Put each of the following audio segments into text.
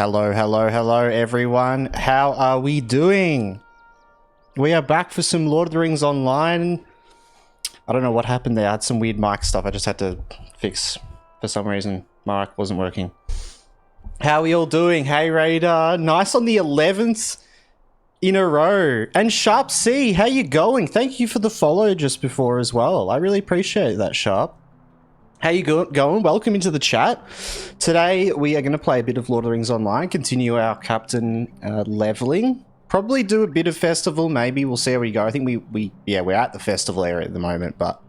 Hello, hello, hello, everyone. How are we doing? We are back for some Lord of the Rings Online. I don't know what happened there. I had some weird mic stuff I just had to fix. For some reason, my mic wasn't working. How are we all doing? Hey, Raider. Nice on the 11th in a row. And Sharp C, how you going? Thank you for the follow just before as well. I really appreciate that, Sharp. How you going? Welcome into the chat. Today we are going to play a bit of Lord of the Rings Online, continue our captain leveling, probably do a bit of festival, maybe. We'll see how we go. I think we're at the festival area at the moment, but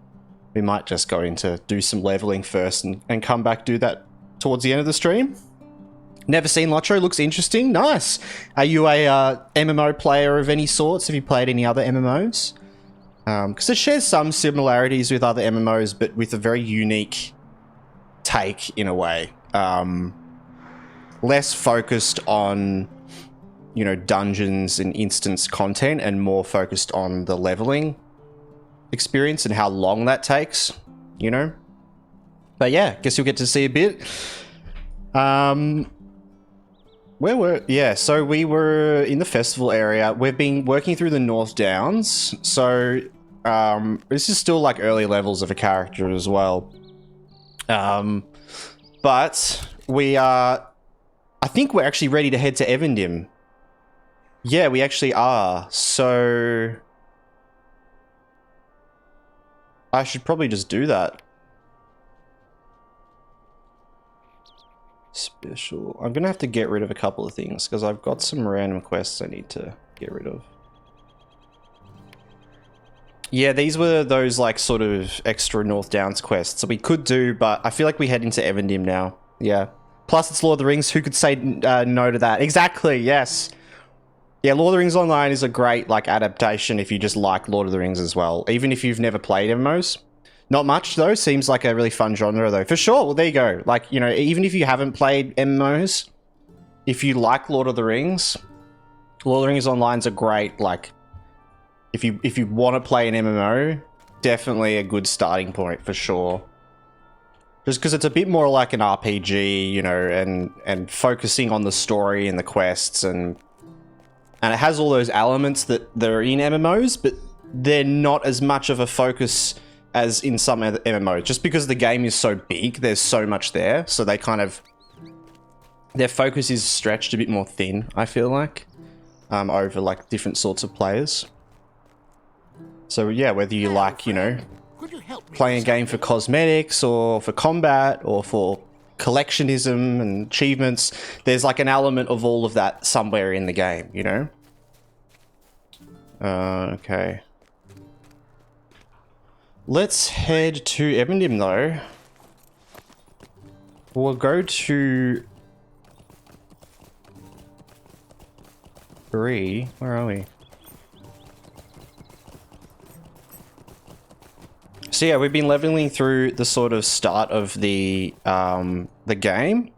we might just go into do some leveling first and come back do that towards the end of the stream. Never seen LOTRO, looks interesting. Nice. Are you a MMO player of any sorts? Have you played any other MMOs? Because it shares some similarities with other MMOs, but with a very unique take in a way. Less focused on, you know, dungeons and instance content and more focused on the leveling experience and how long that takes, you know? But yeah, guess you'll get to see a bit. So we were in the festival area. We've been working through the North Downs, so this is still like early levels of a character as well. But we are, I think we're actually ready to head to Evendim. Yeah, we actually are. So I should probably just do that. Special. I'm gonna have to get rid of a couple of things because I've got some random quests I need to get rid of. Yeah, these were those like sort of extra North Downs quests that we could do, but I feel like we head into Evendim now. Yeah. Plus it's Lord of the Rings. Who could say no to that? Exactly. Yes. Yeah, Lord of the Rings Online is a great like adaptation if you just like Lord of the Rings as well, even if you've never played MMOs. Not much though. Seems like a really fun genre though. For sure. Well, there you go. Like, you know, even if you haven't played MMOs, if you like Lord of the Rings Online's a great, like, if you want to play an MMO, definitely a good starting point for sure. Just because it's a bit more like an RPG, you know, and focusing on the story and the quests and it has all those elements that are in MMOs, but they're not as much of a focus as in some other MMOs, just because the game is so big, there's so much there, so they kind of, their focus is stretched a bit more thin, I feel like, over like different sorts of players. So yeah, whether you like, you know, playing a game for cosmetics or for combat or for collectionism and achievements, there's like an element of all of that somewhere in the game, you know? Okay. Let's head to Evendim though. We'll go to 3. Where are we? So yeah, we've been leveling through the sort of start of the game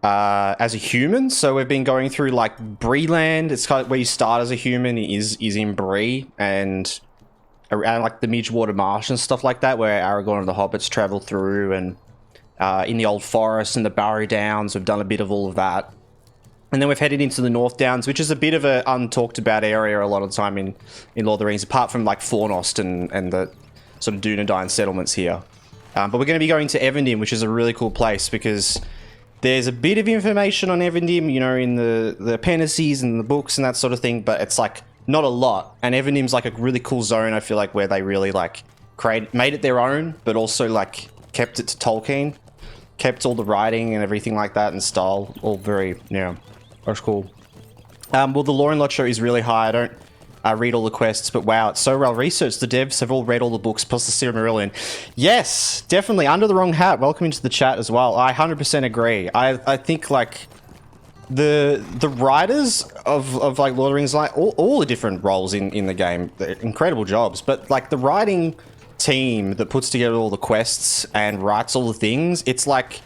as a human. So we've been going through like Breeland. It's kind of where you start as a human is in Bree and around like the Midgewater Marsh and stuff like that, where Aragorn and the Hobbits travel through, and in the Old Forest and the Barrow Downs, we've done a bit of all of that. And then we've headed into the North Downs, which is a bit of an untalked about area a lot of the time in Lord of the Rings, apart from like Fornost and the sort of Dunedain settlements here. But we're going to be going to Evendim, which is a really cool place because there's a bit of information on Evendim, you know, in the appendices and the books and that sort of thing, but it's like not a lot. And Evendim's like a really cool zone, I feel like, where they really like made it their own, but also like kept it to Tolkien, kept all the writing and everything like that and style, all very, you know, that's cool. Well, the lore in LOTRO is really high. I don't read all the quests, but wow, it's so well researched. The devs have all read all the books plus the Silmarillion. Yes, definitely. Under the Wrong Hat, welcome into the chat as well. I 100% agree. I think like the writers of like Lord of the Rings, like all the different roles in the game, they're incredible jobs, but like the writing team that puts together all the quests and writes all the things, it's like,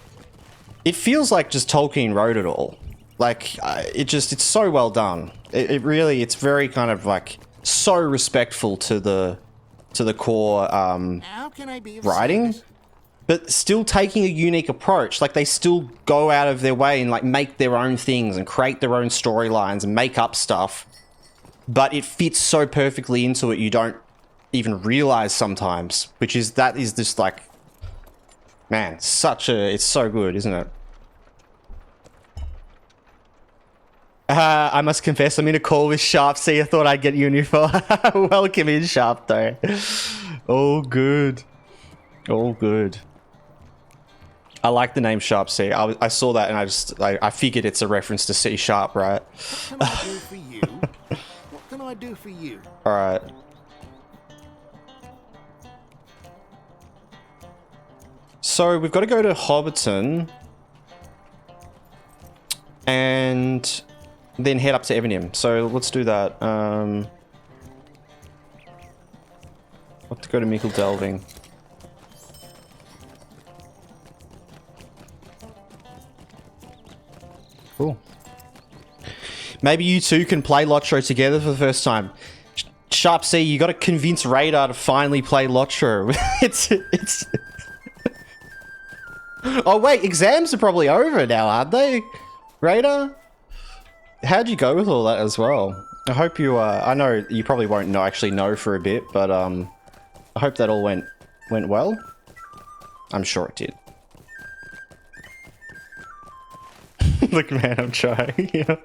it feels like just Tolkien wrote it all. Like, it's so well done. It really, it's very kind of like, so respectful to the core writing. but still taking a unique approach. Like, they still go out of their way and like make their own things and create their own storylines and make up stuff. But it fits so perfectly into it, you don't even realize sometimes, that is just like, man, it's so good, isn't it? I must confess, I'm in a call with Sharp C. I thought I'd get uniform. Welcome in, Sharp, though. All good. All good. I like the name Sharp C. I saw that and I figured it's a reference to C Sharp, right? What can I do for you? What can I do for you? Alright. So we've got to go to Hobbiton and then head up to Evendim. So let's do that. I'll have to go to Mickle Delving. Cool. Maybe you two can play LOTRO together for the first time. Sharp C, you got to convince Radar to finally play LOTRO. it's. Oh wait, exams are probably over now, aren't they? Radar? How'd you go with all that as well? I hope you, I know you probably won't actually know for a bit, but I hope that all went well. I'm sure it did. Look, man, I'm trying. Yeah.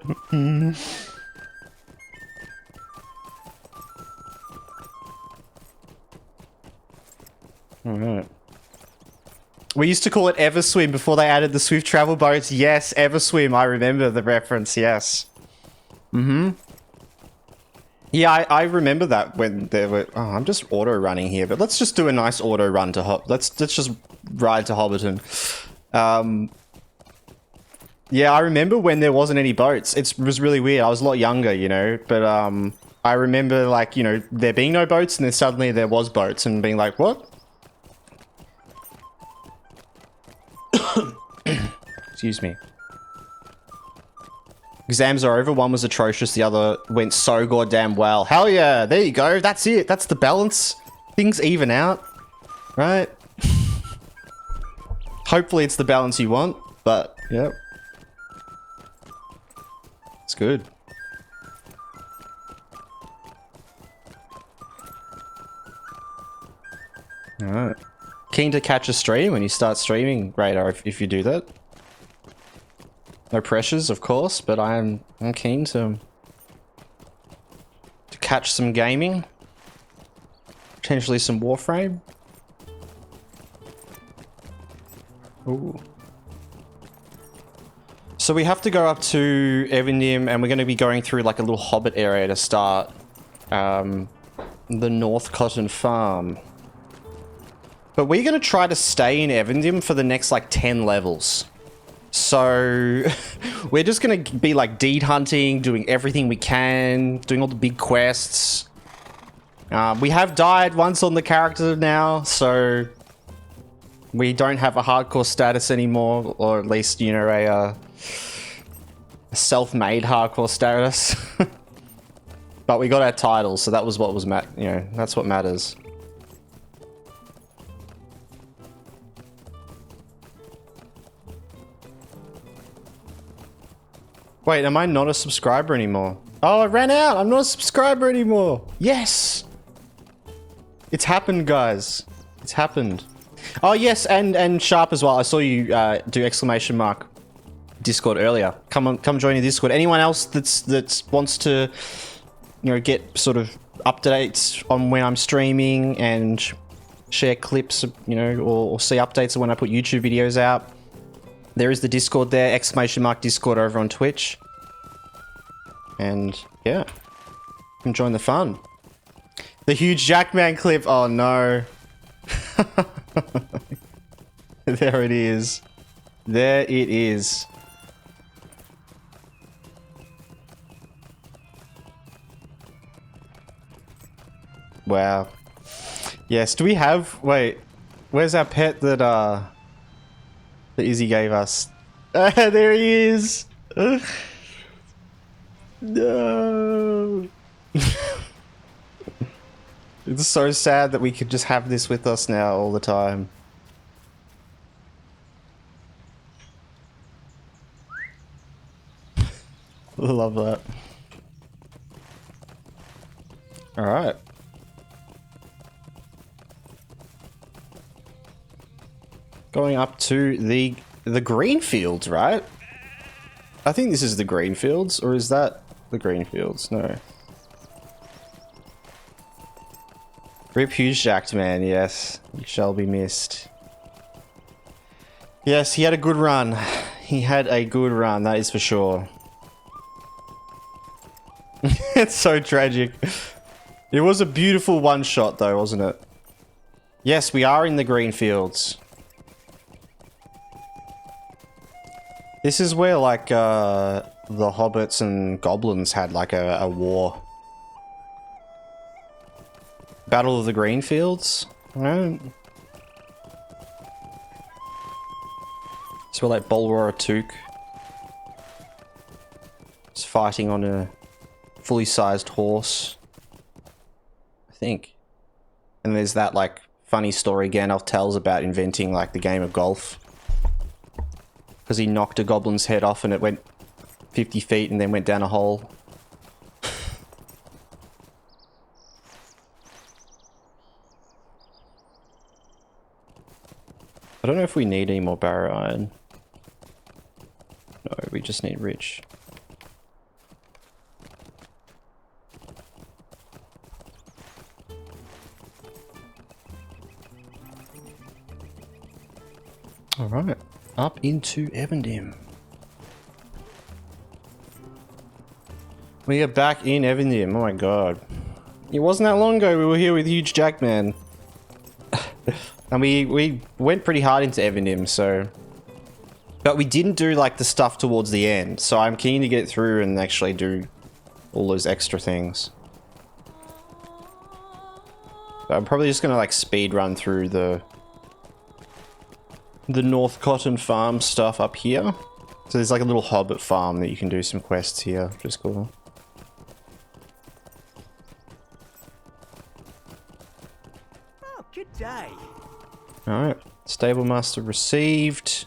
Alright. We used to call it Everswim before they added the Swift travel boats. Yes, Everswim. I remember the reference, yes. Mm-hmm. Yeah, I remember that when there were... Oh, I'm just auto-running here, but let's just do a nice auto-run to... Let's just ride to Hobbiton. Yeah, I remember when there wasn't any boats. It was really weird. I was a lot younger, you know, but I remember, like, you know, there being no boats and then suddenly there was boats and being like, what? Excuse me. Exams are over. One was atrocious. The other went so goddamn well. Hell yeah. There you go. That's it. That's the balance. Things even out. Right? Hopefully it's the balance you want. But, yep. It's good. Alright. Keen to catch a stream when you start streaming, Radar, if you do that. No pressures, of course, but I'm keen to catch some gaming. Potentially some Warframe. Ooh. So we have to go up to Evendim and we're going to be going through like a little hobbit area to start the Northcotton farm. But we're going to try to stay in Evendim for the next like 10 levels. So we're just going to be like deed hunting, doing everything we can, doing all the big quests. We have died once on the character now, so we don't have a hardcore status anymore, or at least, you know, a self-made hardcore status. But we got our title, so that was what was that's what matters. Wait, am I not a subscriber anymore? Oh, I ran out. I'm not a subscriber anymore. Yes. It's happened, guys. It's happened. Oh, yes, and Sharp as well. I saw you do exclamation mark Discord earlier. Come join the Discord. Anyone else that wants to, you know, get sort of updates on when I'm streaming and share clips, you know, or see updates of when I put YouTube videos out. There is the Discord there, exclamation mark Discord over on Twitch. And yeah, come join the fun. The huge Jackman clip. Oh no. There it is. There it is. Wow. Yes, do we have... Wait, where's our pet that Izzy gave us? There he is! No! It's so sad that we could just have this with us now all the time. Love that. All right. Going up to the green fields, right? I think this is the green fields, or is that the green fields? No. Rip Huge Jacked Man, yes. You shall be missed. Yes, he had a good run. He had a good run, that is for sure. It's so tragic. It was a beautiful one shot though, wasn't it? Yes, we are in the green fields. This is where like the hobbits and goblins had like a war. Battle of the Green Fields? No. It's where like Bolwar Took is fighting on a fully sized horse, I think. And there's that like funny story Gandalf tells about inventing like the game of golf. Because he knocked a goblin's head off and it went 50 feet and then went down a hole. I don't know if we need any more barrow iron. No, we just need rich. Alright, up into Evendim. We are back in Evendim, oh my god. It wasn't that long ago we were here with Huge Jackman. And we went pretty hard into Evendim, so... But we didn't do, like, the stuff towards the end, so I'm keen to get through and actually do all those extra things. But I'm probably just gonna, like, speed run through the Northcotton farm stuff up here. So there's, like, a little hobbit farm that you can do some quests here, which is cool. Oh, good day. Alright, Stable Master received.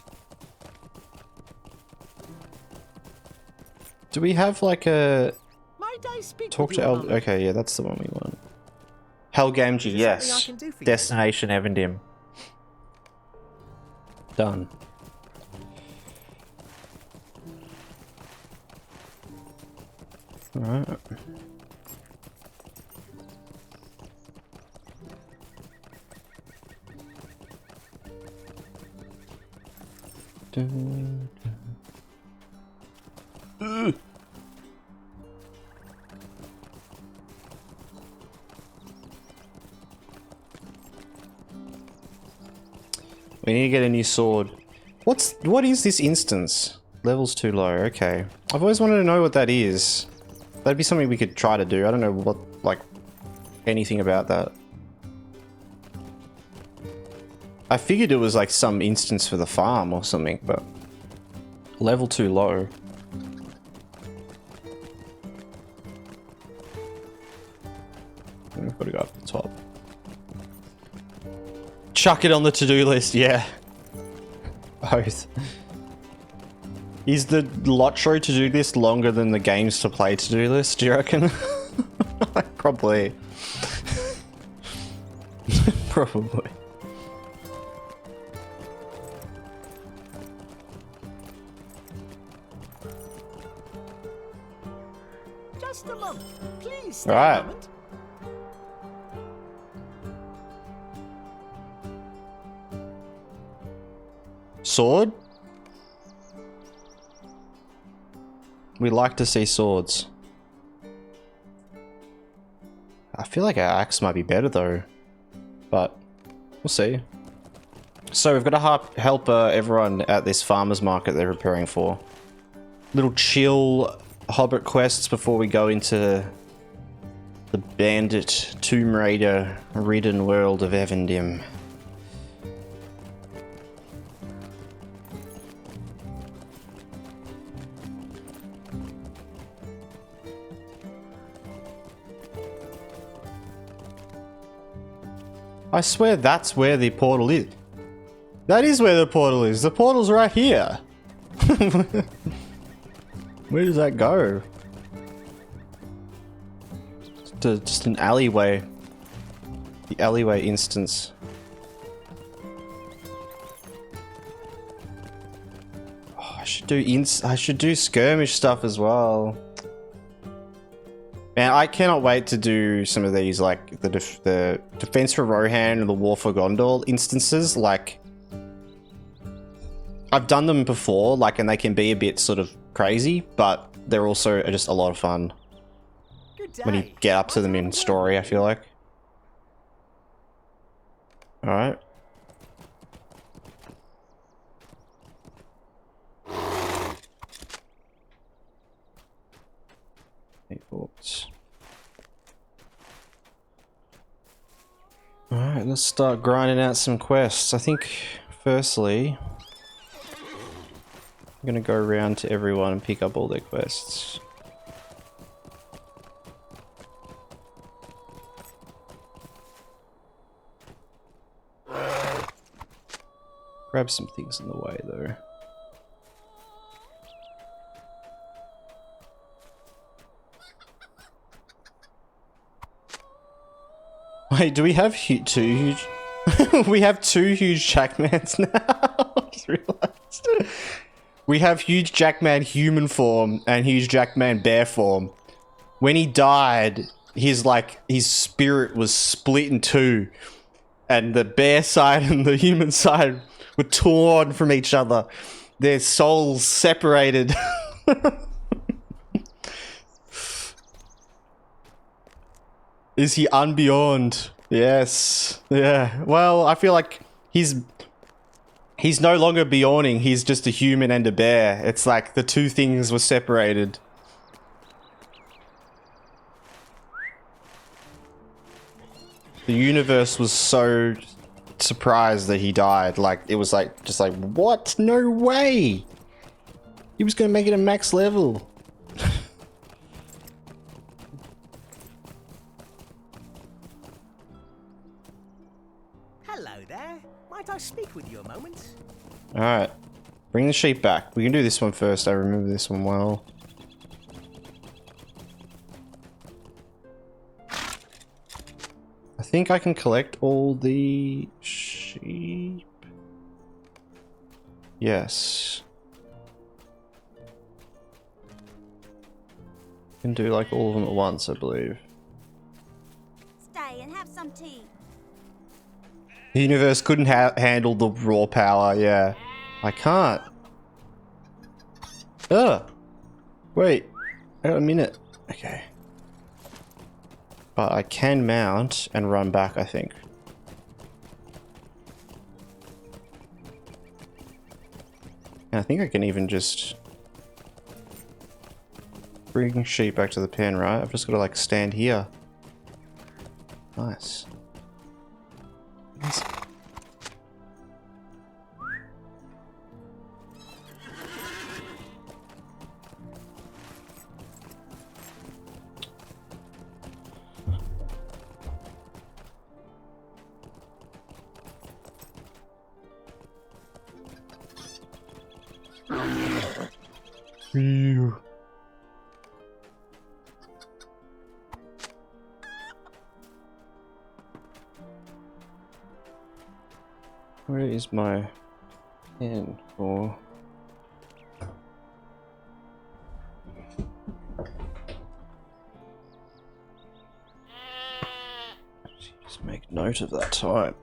Do we have like a... Might I speak Talk with to you a El... moment? Okay, yeah, that's the one we want. Helgamji, Is there something I yes. can do for you? Destination Evendim. Done. Alright. We need to get a new sword. What is this instance? Level's too low, okay. I've always wanted to know what that is. That'd be something we could try to do. I don't know what, like, anything about that. I figured it was like some instance for the farm or something, but level too low. We've got to go up the top. Chuck it on the to-do list, yeah. Both. Is the LOTRO to-do list longer than the games to play to-do list, do you reckon? Probably. Probably. Just a moment. Please stay Right. a moment. Sword? We like to see swords. I feel like our axe might be better though, but we'll see. So we've got to help everyone at this farmer's market they're preparing for. Little chill hobbit quests before we go into the bandit Tomb Raider ridden world of Evendim. I swear that's where the portal is. That is where the portal is. The portal's right here. Where does that go? Just an alleyway. The alleyway instance. Oh, I should do skirmish stuff as well. Man, I cannot wait to do some of these, like the defense for Rohan and the war for Gondor instances. Like, I've done them before, like, and they can be a bit sort of crazy, but they're also just a lot of fun when you get up to them in story, I feel like. Alright. Alright, let's start grinding out some quests. I think, firstly, I'm gonna go around to everyone and pick up all their quests. Grab some things in the way, though. Wait, do we have two huge... we have two huge Jackmans now? I just realized. We have huge Jackman human form and huge Jackman bear form. When he died, his spirit was split in two. And the bear side and the human side were torn from each other. Their souls separated. Is he unbeyond? Yes. Yeah. Well, I feel like he's no longer beyonding. He's just a human and a bear. It's like the two things were separated. The universe was so surprised that he died. Like, it was like, just like, what? No way! He was gonna make it a max level. Hello there. Might I speak with you a moment? Alright. Bring the sheep back. We can do this one first. I remember this one well. I think I can collect all the sheep. Yes. Can do like all of them at once, I believe. Stay and have some tea. The universe couldn't handle the raw power, yeah. I can't. Ugh. Wait. I got a minute. Okay. But I can mount and run back, I think. And I think I can even just bring sheep back to the pen, right? I've just got to like stand here. Nice. Nice. Phew. Where is my pen for? Just make note of that time.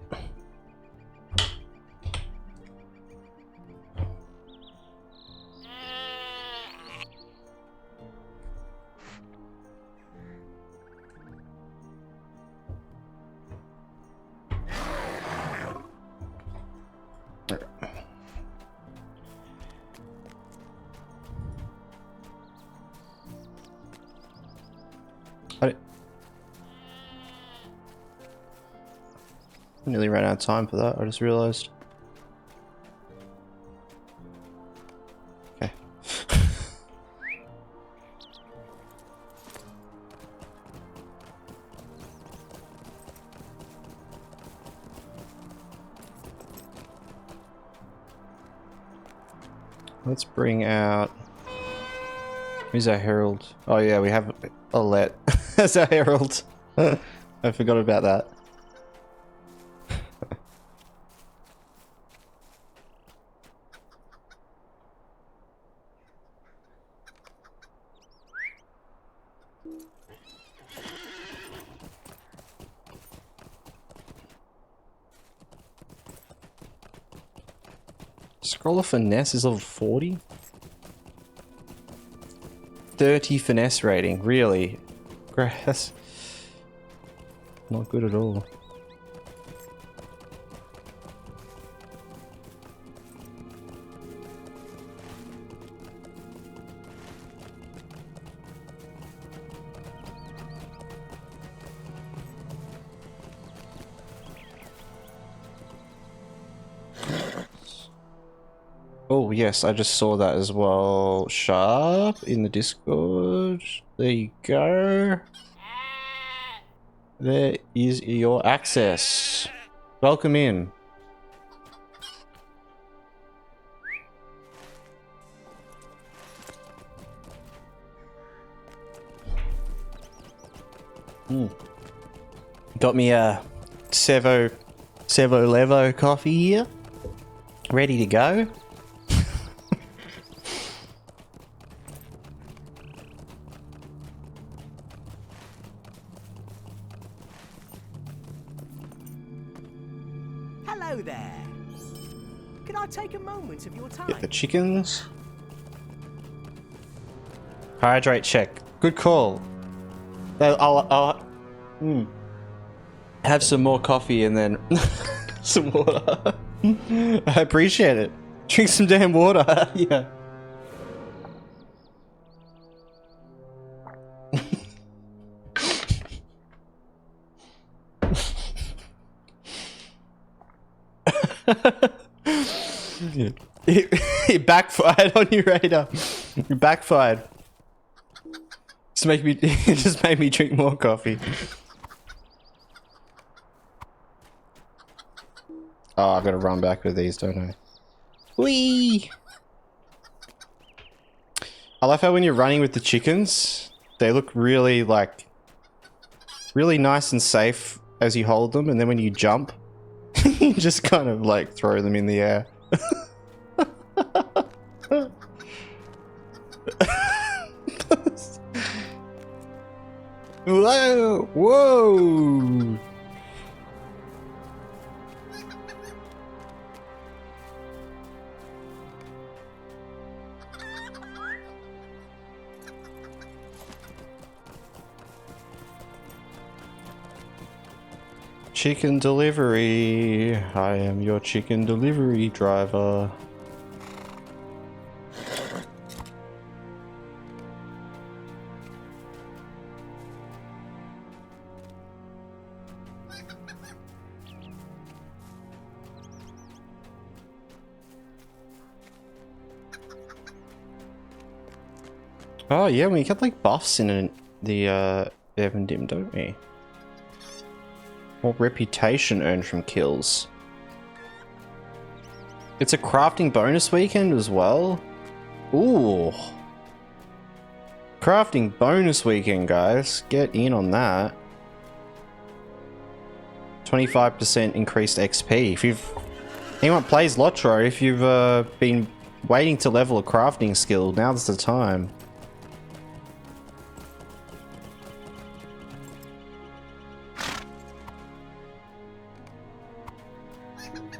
Nearly ran out of time for that, I just realized. Okay. Let's bring out Who's our herald? Oh yeah, we have Alette as our herald. I forgot about that. Scroll of finesse is level 40? 30 finesse rating, really? That's not good at all. Oh yes, I just saw that as well. Sharp in the Discord. There you go. There is your access. Welcome in. Got me a Sevo Levo coffee here. Ready to go. Hello there. Can I take a moment of your time? Get the chickens. Hydrate check. Good call. I'll have some more coffee and then some water. I appreciate it. Drink some damn water. Yeah. It backfired on you, Raider. It backfired. It just made me drink more coffee. Oh, I've got to run back with these, don't I? Whee! I love how when you're running with the chickens, they look really really nice and safe as you hold them, and then when you jump, you just kind of like throw them in the air. Whoa! Whoa! Chicken delivery. I am your chicken delivery driver. Oh yeah, we get like buffs in the Evendim, don't we? More reputation earned from kills. It's a crafting bonus weekend as well. Ooh. Crafting bonus weekend, guys. Get in on that. 25% increased XP. If anyone plays LOTRO, if you've been waiting to level a crafting skill, now's the time.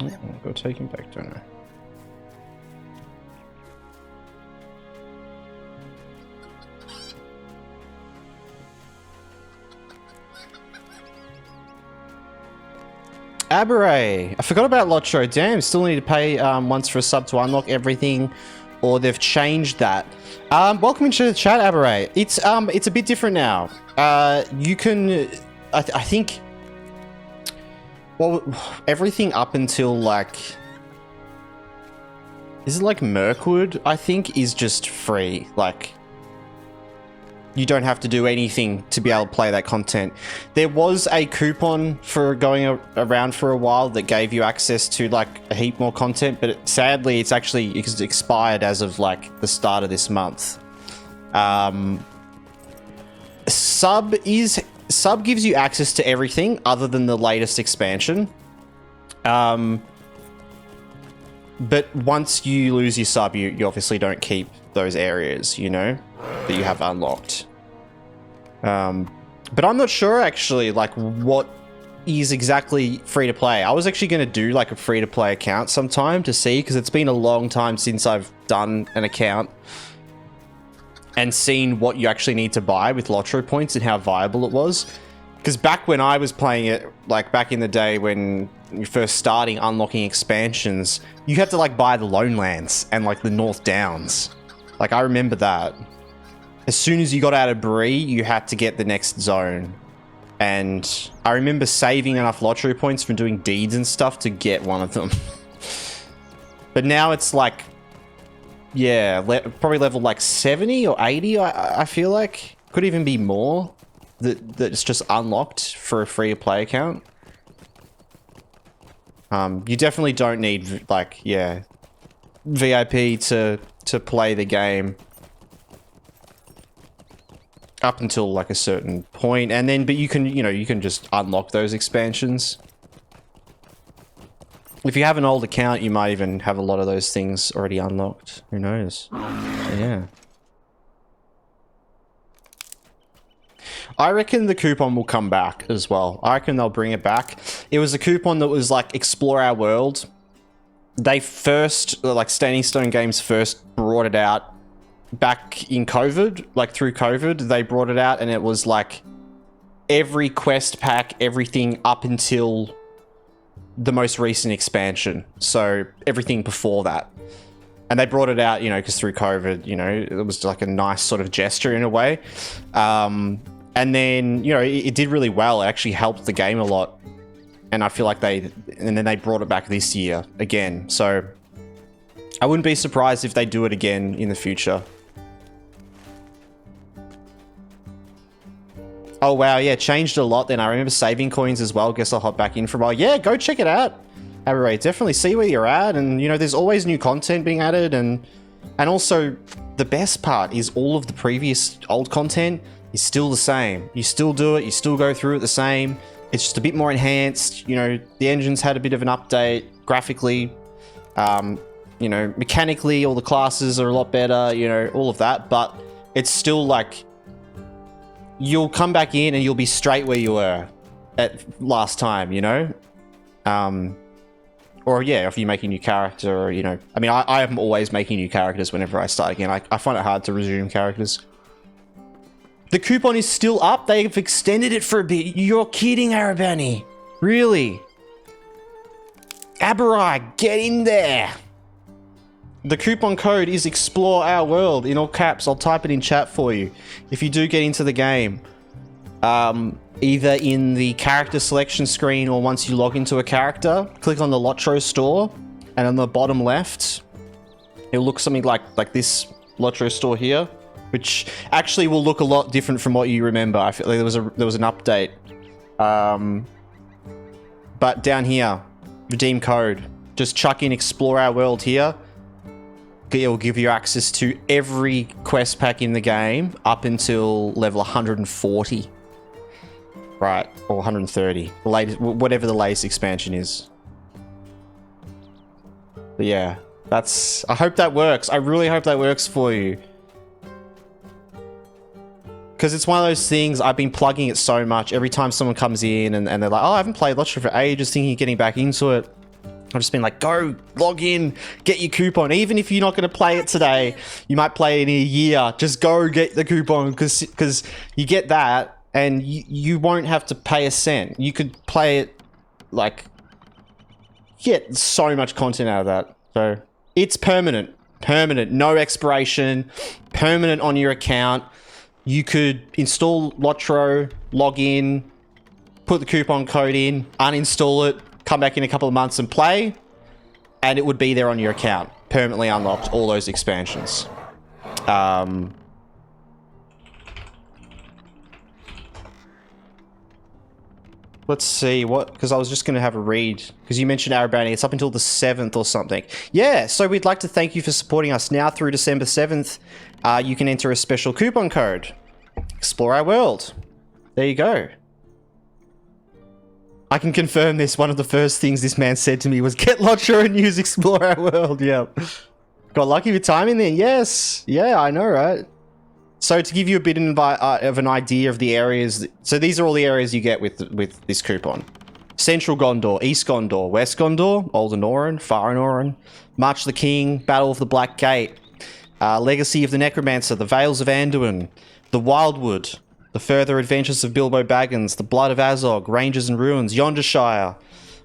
I'll go take him back, don't I? Aberray! I forgot about LOTRO. Damn, still need to pay once for a sub to unlock everything, or they've changed that. Welcome into the chat, Aberray. It's a bit different now. You can, I think. Well, everything up until like, is it like Mirkwood, I think, is just free. Like, you don't have to do anything to be able to play that content. There was a coupon for going around for a while that gave you access to like a heap more content, but sadly it's expired as of like the start of this month. Sub gives you access to everything other than the latest expansion. But once you lose your sub, you obviously don't keep those areas, you know, that you have unlocked. But I'm not sure actually, like, what is exactly free to play. I was actually going to do like a free to play account sometime to see, because it's been a long time since I've done an account and seen what you actually need to buy with LOTRO points and how viable it was. Because back when I was playing it, like back in the day when you're first starting unlocking expansions, you had to like buy the Lone Lands and like the North Downs. Like I remember that. As soon as you got out of Bree, you had to get the next zone. And I remember saving enough LOTRO points from doing deeds and stuff to get one of them. But now it's like, yeah, probably level like 70 or 80, I feel like. Could even be more that's just unlocked for a free-to-play account. You definitely don't need, like, yeah, VIP to play the game. Up until like a certain point, and then, but you can, you know, you can just unlock those expansions. If you have an old account, you might even have a lot of those things already unlocked. Who knows? Yeah. I reckon the coupon will come back as well. I reckon they'll bring it back. It was a coupon that was like Explore Our World. They first, like Standing Stone Games first brought it out back in COVID, like through COVID, they brought it out, and it was like every quest pack, everything up until the most recent expansion. So everything before that. And they brought it out, you know, because through COVID, you know, it was like a nice sort of gesture in a way. And then, you know, it did really well. It actually helped the game a lot. And I feel like and then they brought it back this year again. So I wouldn't be surprised if they do it again in the future. Oh wow, yeah, changed a lot then. I remember saving coins as well. Guess I'll hop back in for a while. Yeah, go check it out. Aberray, definitely see where you're at, and you know, there's always new content being added, and also the best part is all of the previous old content is still the same. You still do it, you still go through it the same. It's just a bit more enhanced. You know, the engine's had a bit of an update graphically. You know, mechanically, all the classes are a lot better, you know, all of that, but it's still like, you'll come back in and you'll be straight where you were at last time, you know? Or yeah, if you make a new character, or, you know, I mean, I am always making new characters whenever I start again. I find it hard to resume characters. The coupon is still up. They've extended it for a bit. You're kidding, Arabani. Really? Aberai, get in there. The coupon code is Explore Our World in all caps. I'll type it in chat for you. If you do get into the game, either in the character selection screen or once you log into a character, click on the LOTRO store, and on the bottom left, it'll look something like this LOTRO store here, which actually will look a lot different from what you remember. I feel like there was an update. But down here, redeem code. Just chuck in Explore Our World here. It will give you access to every quest pack in the game up until level 140. Right, or 130. The latest, whatever the latest expansion is. But yeah, I hope that works. I really hope that works for you. Because it's one of those things, I've been plugging it so much. Every time someone comes in and they're like, oh, I haven't played LOTRO for ages, thinking of getting back into it. I've just been like, go, log in, get your coupon. Even if you're not going to play it today, you might play it in a year. Just go get the coupon, because you get that and you won't have to pay a cent. You could play it, like, get so much content out of that. So it's permanent, no expiration, permanent on your account. You could install LOTRO, log in, put the coupon code in, uninstall it, come back in a couple of months and play, and it would be there on your account, permanently unlocked, all those expansions. Let's see what, because I was just going to have a read, because you mentioned Arabani, it's up until the 7th or something. Yeah, so we'd like to thank you for supporting us. Now through December 7th, you can enter a special coupon code. Explore our world. There you go. I can confirm this. One of the first things this man said to me was, get LOTRO and use Explore Our World. Yep. Got lucky with timing then. Yes. Yeah, I know, right? So to give you a bit of an idea of the areas, so these are all the areas you get with this coupon. Central Gondor, East Gondor, West Gondor, Old Anoran, Far Anoran, March of the King, Battle of the Black Gate, Legacy of the Necromancer, the Vales of Anduin, the Wildwood, the Further Adventures of Bilbo Baggins, the Blood of Azog, Rangers and Ruins, Yondershire,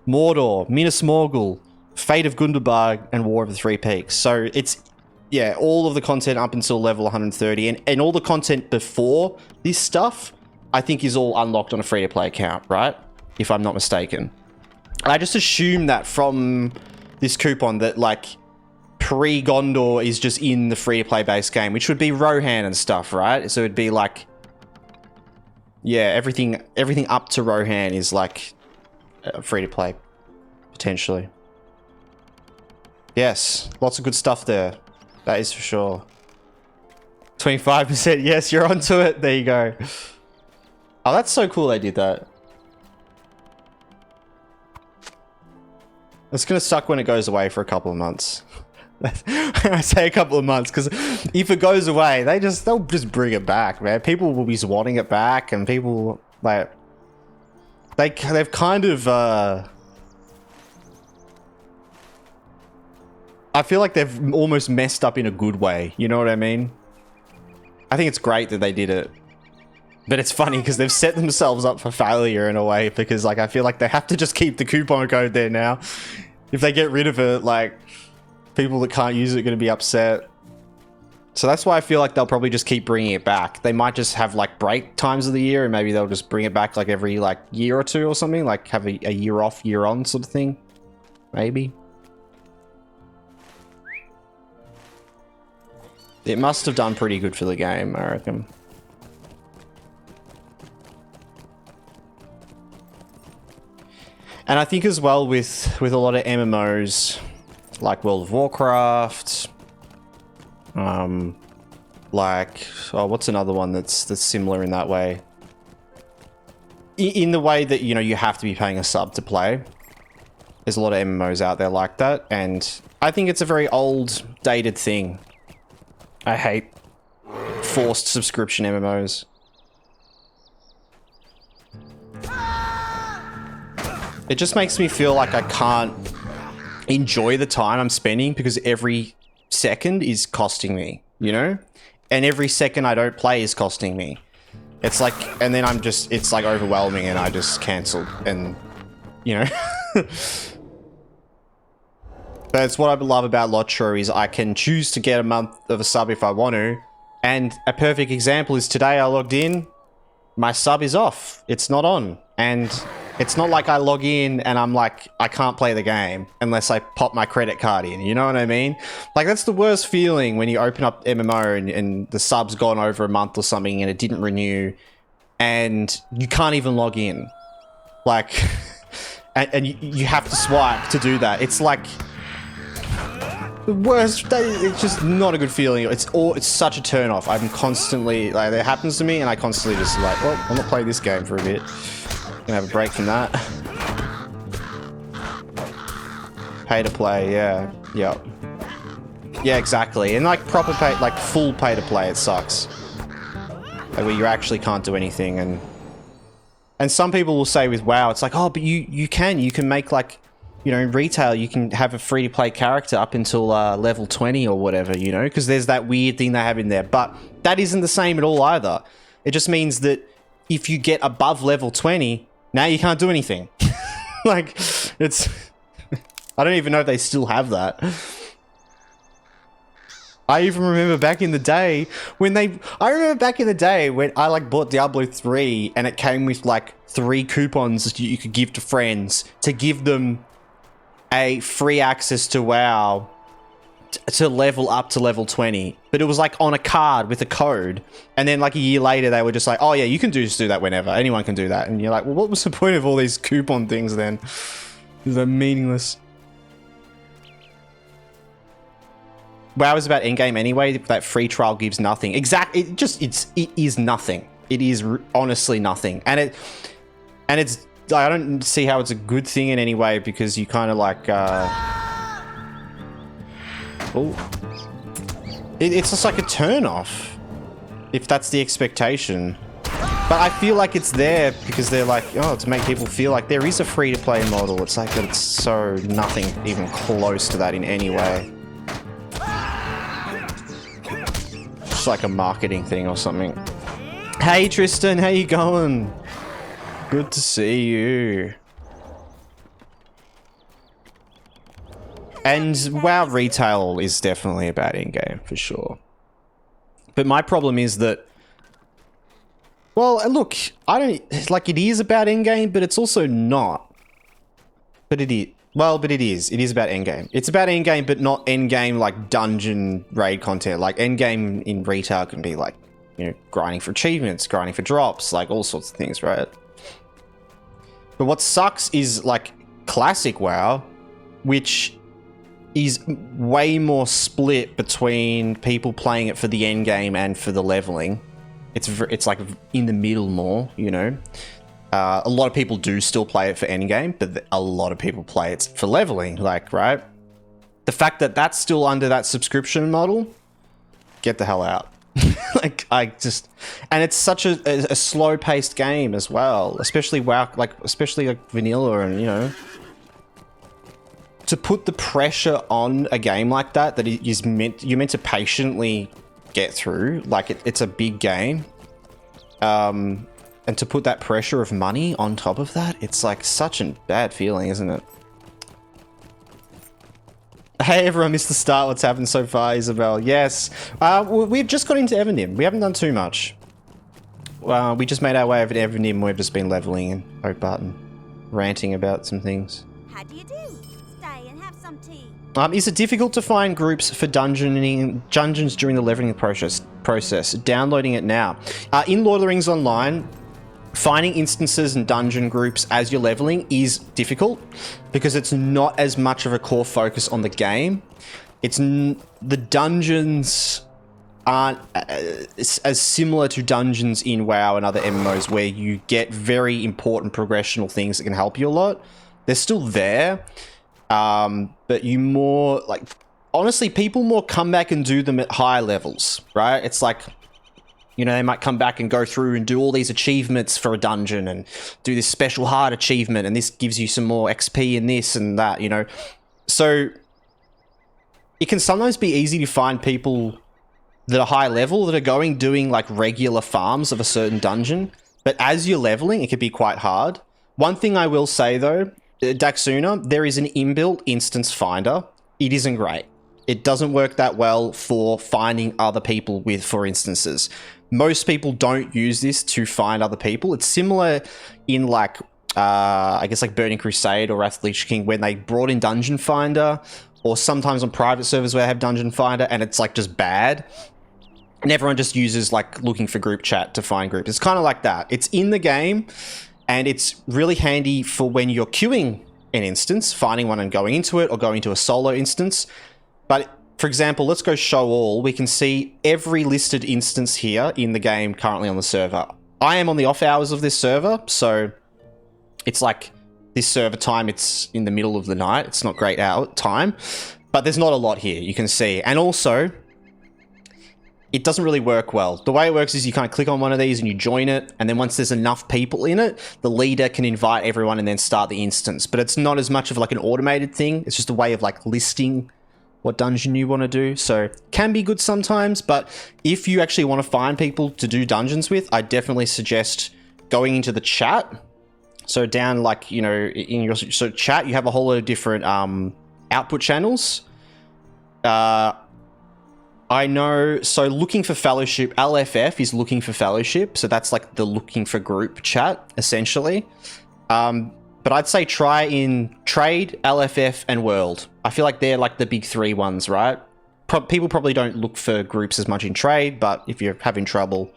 Mordor, Minas Morgul, Fate of Gundabad, and War of the Three Peaks. So it's, yeah, all of the content up until level 130, and all the content before this stuff, I think is all unlocked on a free-to-play account, right? If I'm not mistaken. I just assume that from this coupon that, like, pre-Gondor is just in the free-to-play base game, which would be Rohan and stuff, right? So it'd be like, yeah, everything up to Rohan is like free-to-play, potentially. Yes, lots of good stuff there. That is for sure. 25%. Yes, you're onto it. There you go. Oh, that's so cool they did that. It's going to suck when it goes away for a couple of months. I say a couple of months because if it goes away, they'll just bring it back, man. People will be wanting it back, and people, like, they've kind of I feel like they've almost messed up in a good way. You know what I mean? I think it's great that they did it. But it's funny because they've set themselves up for failure in a way, because, like, I feel like they have to just keep the coupon code there now. If they get rid of it, like, people that can't use it are going to be upset. So that's why I feel like they'll probably just keep bringing it back. They might just have, like, break times of the year, and maybe they'll just bring it back, like, every, like, year or two or something. Like, have a year off, year on sort of thing. Maybe. It must have done pretty good for the game, I reckon. And I think as well with a lot of MMOs, like World of Warcraft, like, oh, what's another one that's similar in that way? In the way that, you know, you have to be paying a sub to play. There's a lot of MMOs out there like that, and I think it's a very old, dated thing. I hate forced subscription MMOs. It just makes me feel like I can't enjoy the time I'm spending because every second is costing me, you know? And every second I don't play is costing me. It's like, and then it's like overwhelming and I just cancel and, you know? But it's what I love about LOTRO is I can choose to get a month of a sub if I want to. And a perfect example is today I logged in, my sub is off. It's not on. And it's not like I log in and I'm like, I can't play the game unless I pop my credit card in. You know what I mean? Like, that's the worst feeling when you open up MMO and the sub's gone over a month or something and it didn't renew and you can't even log in. Like, and you have to swipe to do that. It's like the worst. It's just not a good feeling. It's such a turn off. I'm constantly, like, it happens to me and I constantly just like, well, I'm not playing this game for a bit. Gonna have a break from that. Pay to play, yeah. Yep. Yeah, exactly. And like proper pay, like full pay to play, it sucks. Like where you actually can't do anything, and some people will say with WoW, it's like, oh, but you can make, like, you know, in retail you can have a free to play character up until level 20 or whatever, you know, because there's that weird thing they have in there. But that isn't the same at all either. It just means that if you get above level 20, now you can't do anything. Like, it's... I don't even know if they still have that. I even remember back in the day when I remember back in the day when I, like, bought Diablo 3 and it came with, like, 3 coupons that you could give to friends to give them a free access to WoW to level up to level 20, but it was like on a card with a code, and then like a year later they were just like, oh yeah, you can just do that whenever, anyone can do that. And you're like, well, what was the point of all these coupon things then? They're meaningless. WoW is about endgame anyway. That free trial gives nothing. Exactly. It is nothing. It is honestly nothing. And it's I don't see how it's a good thing in any way, because you kind of like it's just like a turn off if that's the expectation. But I feel like it's there because they're like, oh, to make people feel like there is a free to play model. It's like that. It's so nothing even close to that in any way. It's like a marketing thing or something. Hey Tristan, how you going? Good to see you. And WoW retail is definitely about in-game for sure. But my problem is that, well, look, I don't like, it is about in-game, but it's also not. But it is. Well, but it is. It is about endgame. It's about endgame, but not endgame like dungeon raid content. Like endgame in retail can be like, you know, grinding for achievements, grinding for drops, like all sorts of things, right? But what sucks is like classic WoW, which is way more split between people playing it for the endgame and for the leveling. It's like in the middle more, you know. A lot of people do still play it for endgame, but a lot of people play it for leveling, like, right? The fact that that's still under that subscription model, get the hell out. Like, and it's such a slow-paced game as well, especially WoW, especially like vanilla, and, you know, to put the pressure on a game like that it is you're meant to patiently get through, like it's a big game. And to put that pressure of money on top of that, it's like such a bad feeling, isn't it? Hey everyone, missed the start. What's happened so far, Isabel? Yes. We've just got into Evendim. We haven't done too much. We just made our way over to Evendim. We've just been leveling and Oakbarton, ranting about some things. How do you do? Stay and have some tea. Is it difficult to find groups for dungeons during the leveling process? Downloading it now. In Lord of the Rings Online, finding instances and dungeon groups as you're leveling is difficult because it's not as much of a core focus on the game. The dungeons aren't as similar to dungeons in WoW and other MMOs where you get very important progressional things that can help you a lot. They're still there, but you more like, honestly, people more come back and do them at higher levels, right? It's like, you know, they might come back and go through and do all these achievements for a dungeon and do this special hard achievement, and this gives you some more XP and this and that, you know. So it can sometimes be easy to find people that are high level that are doing like regular farms of a certain dungeon, but as you're leveling, it can be quite hard. One thing I will say though, Daxuna, there is an inbuilt instance finder. It isn't great. It doesn't work that well for finding other people for instances. Most people don't use this to find other people. It's similar in like, I guess like Burning Crusade or Wrath of the Lich King when they brought in Dungeon Finder, or sometimes on private servers where they have Dungeon Finder and it's like just bad. And everyone just uses like looking for group chat to find groups. It's kind of like that. It's in the game and it's really handy for when you're queuing an instance, finding one and going into it, or going to a solo instance. But for example, let's go show all. We can see every listed instance here in the game currently on the server. I am on the off hours of this server, so it's like this server time, it's in the middle of the night. It's not great time, but there's not a lot here, you can see. And also, it doesn't really work well. The way it works is you kind of click on one of these and you join it, and then once there's enough people in it, the leader can invite everyone and then start the instance. But it's not as much of like an automated thing. It's just a way of like listing what dungeon you want to do. So can be good sometimes, but if you actually want to find people to do dungeons with, I definitely suggest going into the chat. So down like, you know, in your chat, you have a whole lot of different output channels. I know, so looking for fellowship, LFF is looking for fellowship. So that's like the looking for group chat, essentially. But I'd say try in Trade, LFF, and World. I feel like they're like the big three ones, right? people probably don't look for groups as much in trade, but if you're having trouble,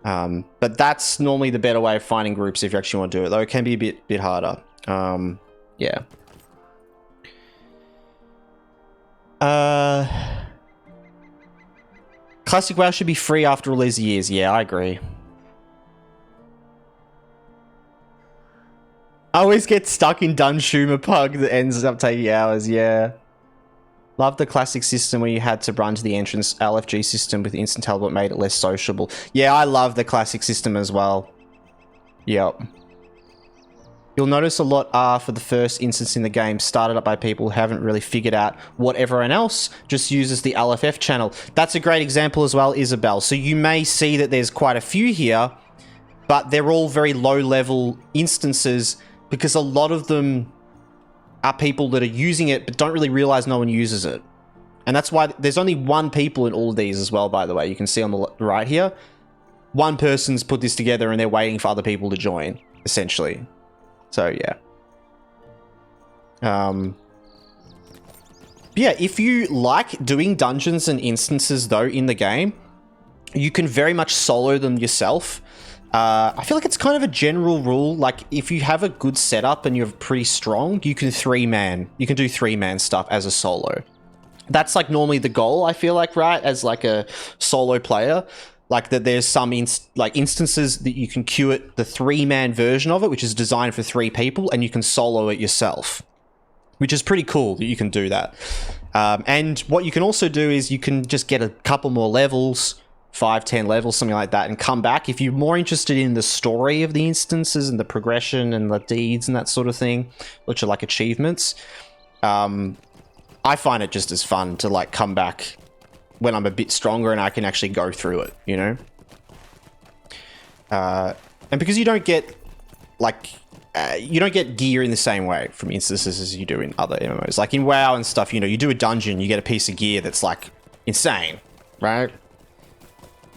but that's normally the better way of finding groups if you actually want to do it. Though it can be a bit harder. Yeah. Classic WoW should be free after all these years. Yeah, I agree. I always get stuck in Dunshumer Pug that ends up taking hours. Yeah. Love the classic system where you had to run to the entrance. LFG system with instant teleport made it less sociable. Yeah, I love the classic system as well. Yep. You'll notice a lot are, for the first instance in the game, started up by people who haven't really figured out what everyone else just uses the LFF channel. That's a great example as well, Isabel. So you may see that there's quite a few here, but they're all very low-level instances because a lot of them are people that are using it but don't really realize no one uses it. And that's why there's only one people in all of these as well, by the way. You can see on the right here. One person's put this together and they're waiting for other people to join, essentially. So, yeah. Yeah, if you like doing dungeons and instances, though, in the game, you can very much solo them yourself. I feel like it's kind of a general rule. Like, if you have a good setup and you're pretty strong, you can You can do three-man stuff as a solo. That's, like, normally the goal, I feel like, right? As, like, a solo player. Like that there's some instances that you can queue it, the three-man version of it, which is designed for 3 people, and you can solo it yourself, which is pretty cool that you can do that. And what you can also do is you can just get a couple more levels, 5, 10 levels, something like that, and come back. If you're more interested in the story of the instances and the progression and the deeds and that sort of thing, which are like achievements, I find it just as fun to like come back when I'm a bit stronger and I can actually go through it, you know? And because you don't get, like, you don't get gear in the same way from instances as you do in other MMOs. Like in WoW and stuff, you know, you do a dungeon, you get a piece of gear that's, like, insane, right?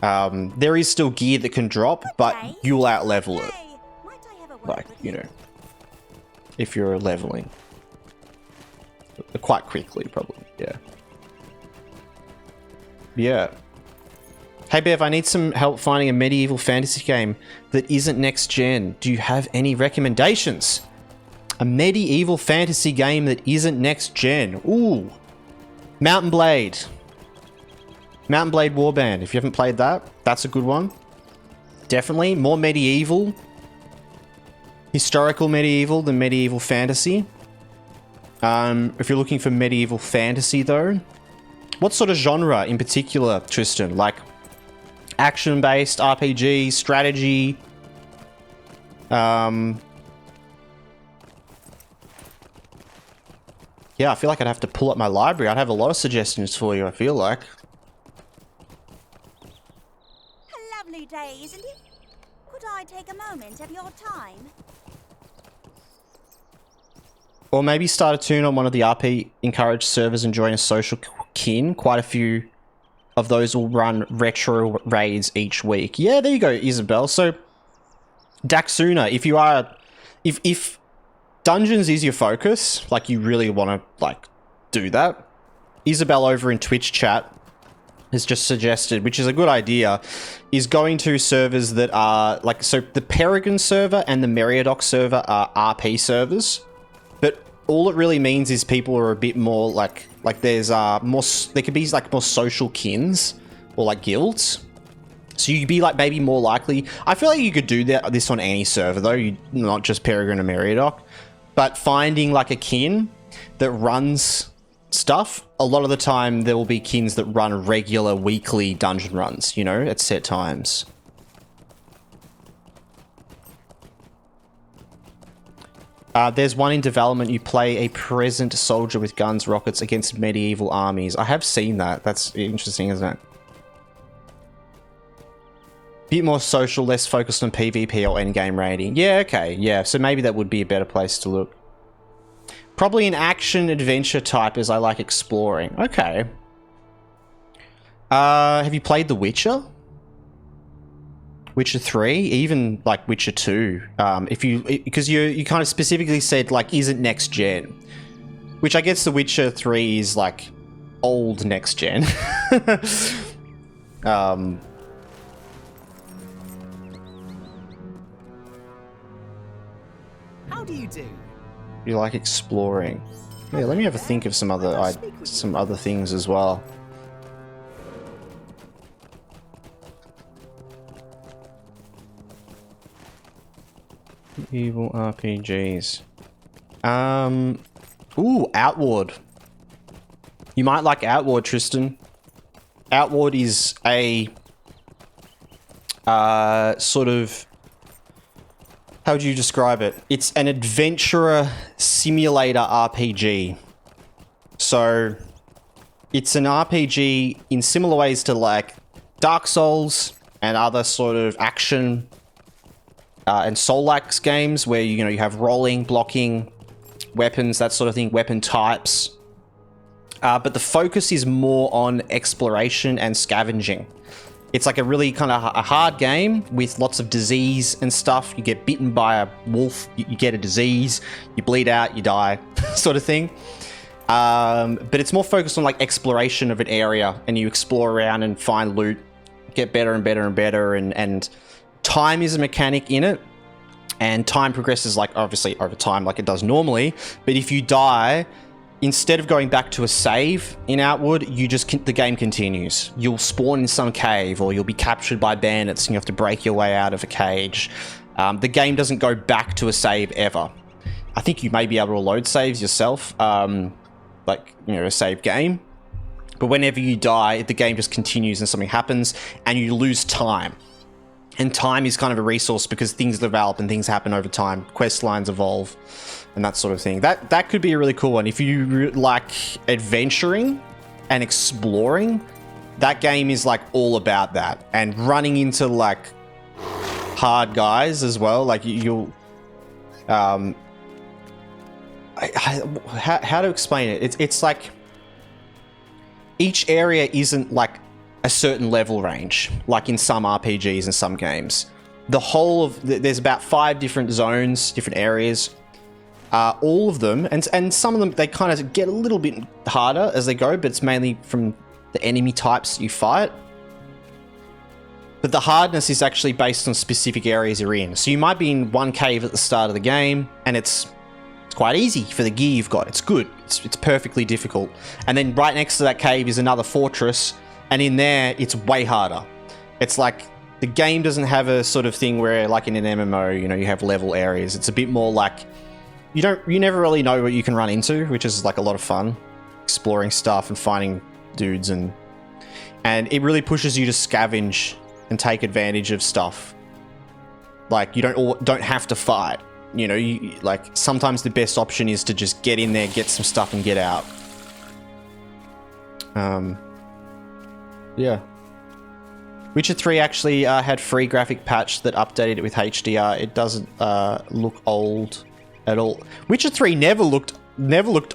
There is still gear that can drop, but you'll out-level it. Like, you know, if you're leveling. Quite quickly, probably, yeah. Yeah. Hey Bev, I need some help finding a medieval fantasy game that isn't next gen. Do you have any recommendations? A medieval fantasy game that isn't next gen. Ooh. Mountain Blade. Mountain Blade Warband. If you haven't played that, that's a good one. Definitely. More medieval. Historical medieval than medieval fantasy. If you're looking for medieval fantasy though, what sort of genre in particular, Tristan? Like action-based, RPG, strategy? Yeah, I feel like I'd have to pull up my library. I'd have a lot of suggestions for you, I feel like. A lovely day, isn't it? Could I take a moment of your time? Or maybe start a tune on one of the RP encouraged servers and join a social kin. Quite a few of those will run retro raids each week. Yeah, there you go, Isabel. So, Daxuna, if you are... If Dungeons is your focus, like you really want to, like, do that, Isabel over in Twitch chat has just suggested, which is a good idea, is going to servers that are, like, so the Peregrine server and the Meriadoc server are RP servers. But all it really means is people are a bit more like there's more, there could be like more social kins or like guilds. So you'd be like maybe more likely. I feel like you could do this on any server though, not just Peregrine and Meriadoc, but finding like a kin that runs stuff. A lot of the time there will be kins that run regular weekly dungeon runs, you know, at set times. There's one in development. You play a present soldier with guns, rockets against medieval armies. I have seen that. That's interesting, isn't it? Bit more social, less focused on PvP or endgame raiding. Yeah, okay. Yeah, so maybe that would be a better place to look. Probably an action-adventure type as I like exploring. Okay. Have you played The Witcher? Witcher 3, even like Witcher 2, because you kind of specifically said like isn't next gen, which I guess The Witcher 3 is like old next gen. How do you do? You like exploring? Yeah, let me have a think of some other things as well. Evil RPGs. Ooh, Outward. You might like Outward, Tristan. Outward is a sort of, how would you describe it? It's an adventurer simulator RPG. So it's an RPG in similar ways to like Dark Souls and other sort of action and Soul-like games where you have rolling, blocking, weapons, that sort of thing, weapon types. But the focus is more on exploration and scavenging. It's like a really kind of a hard game with lots of disease and stuff. You get bitten by a wolf, you get a disease, you bleed out, you die, sort of thing. But it's more focused on like exploration of an area, and you explore around and find loot, get better and better and better, and time is a mechanic in it. And time progresses like obviously over time like it does normally, but if you die, instead of going back to a save in Outward, the game continues. You'll spawn in some cave, or you'll be captured by bandits and you have to break your way out of a cage. The game doesn't go back to a save ever. I think you may be able to load saves yourself, like, a save game. But whenever you die, the game just continues and something happens and you lose time. And time is kind of a resource because things develop and things happen over time. Quest lines evolve and that sort of thing. That could be a really cool one. If you like adventuring and exploring, that game is like all about that. And running into like hard guys as well. Like you'll... how to explain it? It's like each area isn't like a certain level range, like in some RPGs and some games. There's about 5 different zones, different areas. All of them, and some of them, they kind of get a little bit harder as they go, but it's mainly from the enemy types you fight. But the hardness is actually based on specific areas you're in. So you might be in one cave at the start of the game, and it's quite easy for the gear you've got. It's good. It's perfectly difficult. And then right next to that cave is another fortress, and in there, it's way harder. It's like the game doesn't have a sort of thing where, like in an MMO, you have level areas. It's a bit more like you never really know what you can run into, which is like a lot of fun, exploring stuff and finding dudes, and it really pushes you to scavenge and take advantage of stuff. Like you don't have to fight. Like sometimes the best option is to just get in there, get some stuff, and get out. Yeah. Witcher 3 actually had free graphic patch that updated it with HDR. It doesn't look old at all. Witcher 3 never looked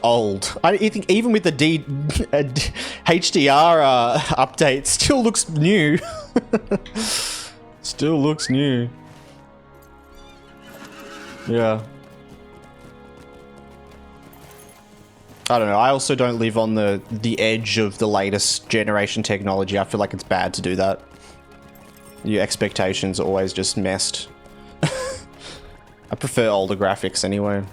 old. I think even with the HDR update, it still looks new. Still looks new. Yeah. I don't know. I also don't live on the edge of the latest generation technology. I feel like it's bad to do that. Your expectations are always just messed. I prefer older graphics anyway.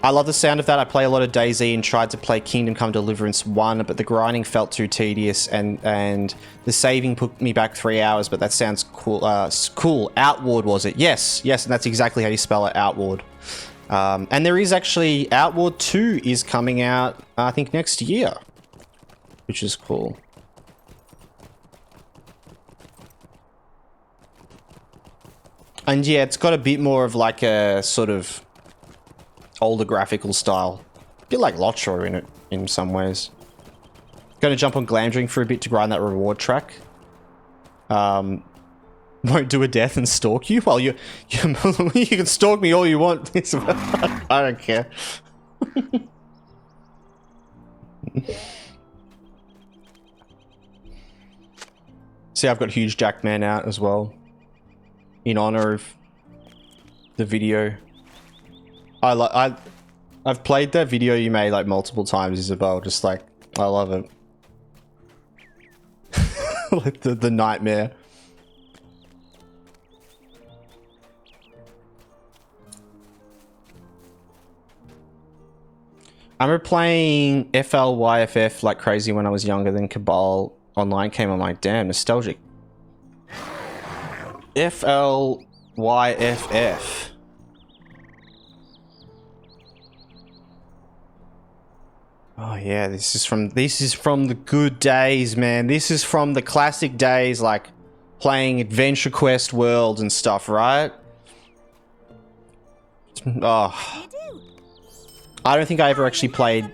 I love the sound of that. I play a lot of DayZ and tried to play Kingdom Come Deliverance 1, but the grinding felt too tedious, and the saving put me back 3 hours, but that sounds cool. Cool. Outward, was it? Yes, and that's exactly how you spell it, Outward. And there is actually... Outward 2 is coming out, I think, next year, which is cool. And yeah, it's got a bit more of like a sort of older graphical style. A bit like LOTRO in it, in some ways. Gonna jump on Glamdring for a bit to grind that reward track. Won't do a death and stalk you? Well, you can stalk me all you want. I don't care. See, I've got Huge Jackman out as well, in honor of the video. I've played that video you made like multiple times, Isabel. Just like, I love it. Like the nightmare. I remember playing FLYFF like crazy when I was younger. Then Cabal Online came. I'm like, damn, nostalgic. FLYFF. Oh yeah, this is from the good days, man. This is from the classic days, like playing Adventure Quest Worlds and stuff, right? Oh, I don't think I ever actually played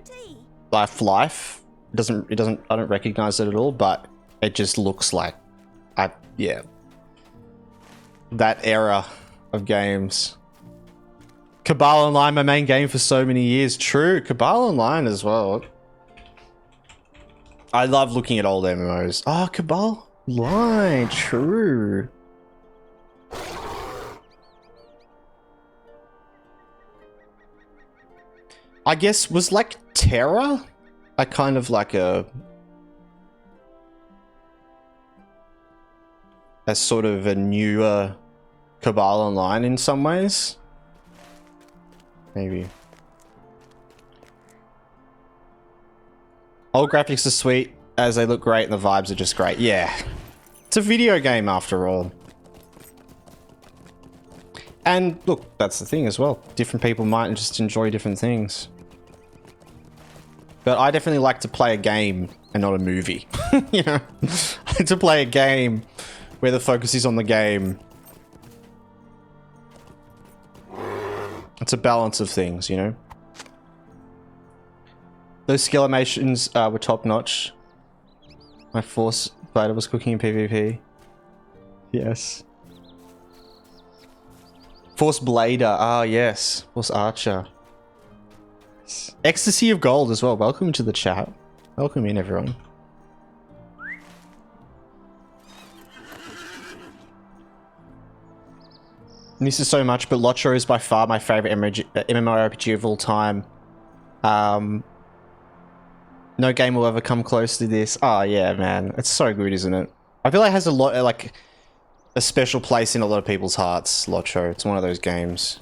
Life. It doesn't. I don't recognize it at all, but it just looks like, yeah, that era of games. Cabal Online, my main game for so many years. True, Cabal Online as well. I love looking at old MMOs. Oh, Cabal Online, true. I guess was like Terra, a kind of like a sort of a newer Cabal Online in some ways. Maybe. Old graphics are sweet as they look great and the vibes are just great. Yeah. It's a video game after all. And look, that's the thing as well. Different people might just enjoy different things. But I definitely like to play a game and not a movie. You know? I like to play a game where the focus is on the game. It's a balance of things, you know? Those skill animations were top notch. My Force fighter was cooking in PvP. Yes. Force Blader. Ah, yes. Force Archer. Ecstasy of Gold as well. Welcome to the chat. Welcome in, everyone. This is so much, but LOTRO is by far my favorite MMORPG of all time. No game will ever come close to this. Oh yeah, man. It's so good, isn't it? I feel like it has a lot, like, a special place in a lot of people's hearts, LOTRO. It's one of those games.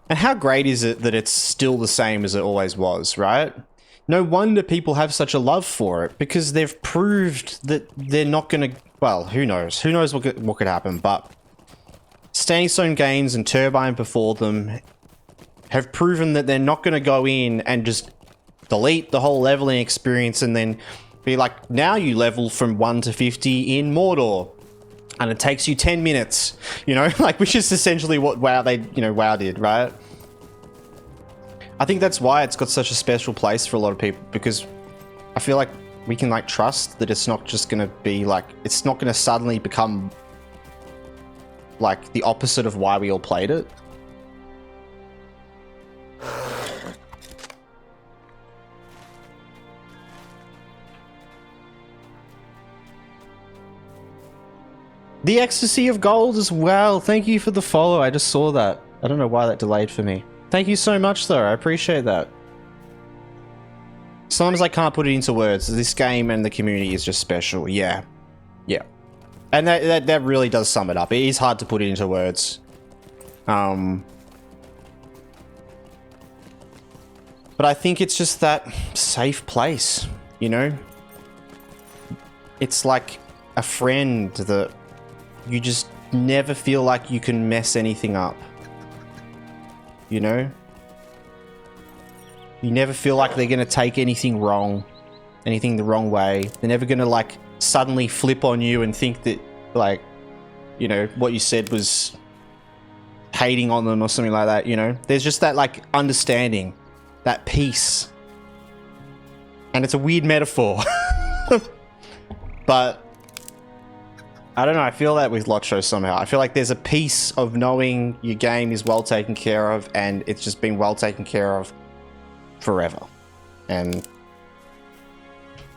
And how great is it that it's still the same as it always was, right? No wonder people have such a love for it, because they've proved that they're not gonna, well, who knows? Who knows what could happen, but Standing Stone Games and Turbine before them have proven that they're not going to go in and just delete the whole leveling experience and then be like, now you level from 1 to 50 in Mordor. And it takes you 10 minutes, you know, like, which is essentially what WoW WoW did, right? I think that's why it's got such a special place for a lot of people, because I feel like we can, like, trust that it's not just going to be like, it's not going to suddenly become like the opposite of why we all played it. The Ecstasy of Gold as well. Thank you for the follow. I just saw that. I don't know why that delayed for me. Thank you so much, though. I appreciate that. Sometimes I can't put it into words. This game and the community is just special. Yeah. Yeah. And that really does sum it up. It is hard to put it into words. But I think it's just that safe place, you know? It's like a friend that you just never feel like you can mess anything up. You know? You never feel like they're gonna take anything wrong. Anything the wrong way. They're never gonna, like, suddenly flip on you and think that, like, you know, what you said was hating on them or something like that, you know? There's just that, like, understanding. That peace. And it's a weird metaphor. But I don't know, I feel that with LOTRO somehow. I feel like there's a piece of knowing your game is well taken care of and it's just been well taken care of forever. And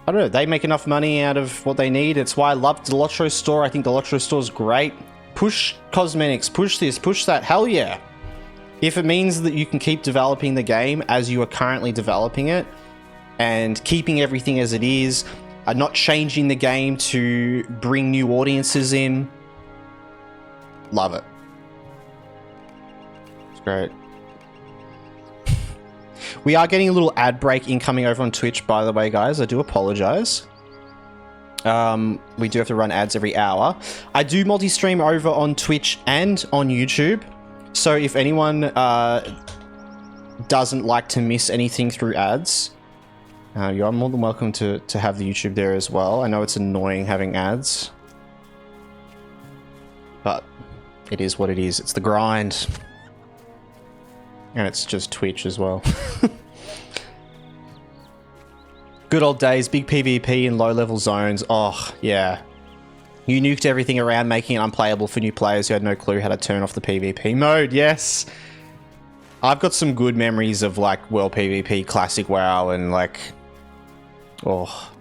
I don't know, they make enough money out of what they need. It's why I love the LOTRO store. I think the LOTRO store is great. Push cosmetics, push this, push that. Hell yeah. If it means that you can keep developing the game as you are currently developing it and keeping everything as it is, not changing the game to bring new audiences in, love it. It's great. We are getting a little ad break incoming over on Twitch, by the way, guys. I do apologize. We do have to run ads every hour. I do multi-stream over on Twitch and on YouTube. So if anyone doesn't like to miss anything through ads, you are more than welcome to have the YouTube there as well. I know it's annoying having ads, but it is what it is. It's the grind. And it's just Twitch as well. Good old days, big PvP in low-level zones. Oh, yeah. You nuked everything around, making it unplayable for new players who had no clue how to turn off the PvP mode. Yes. I've got some good memories of, like, World PvP, Classic WoW, and, like... Oh.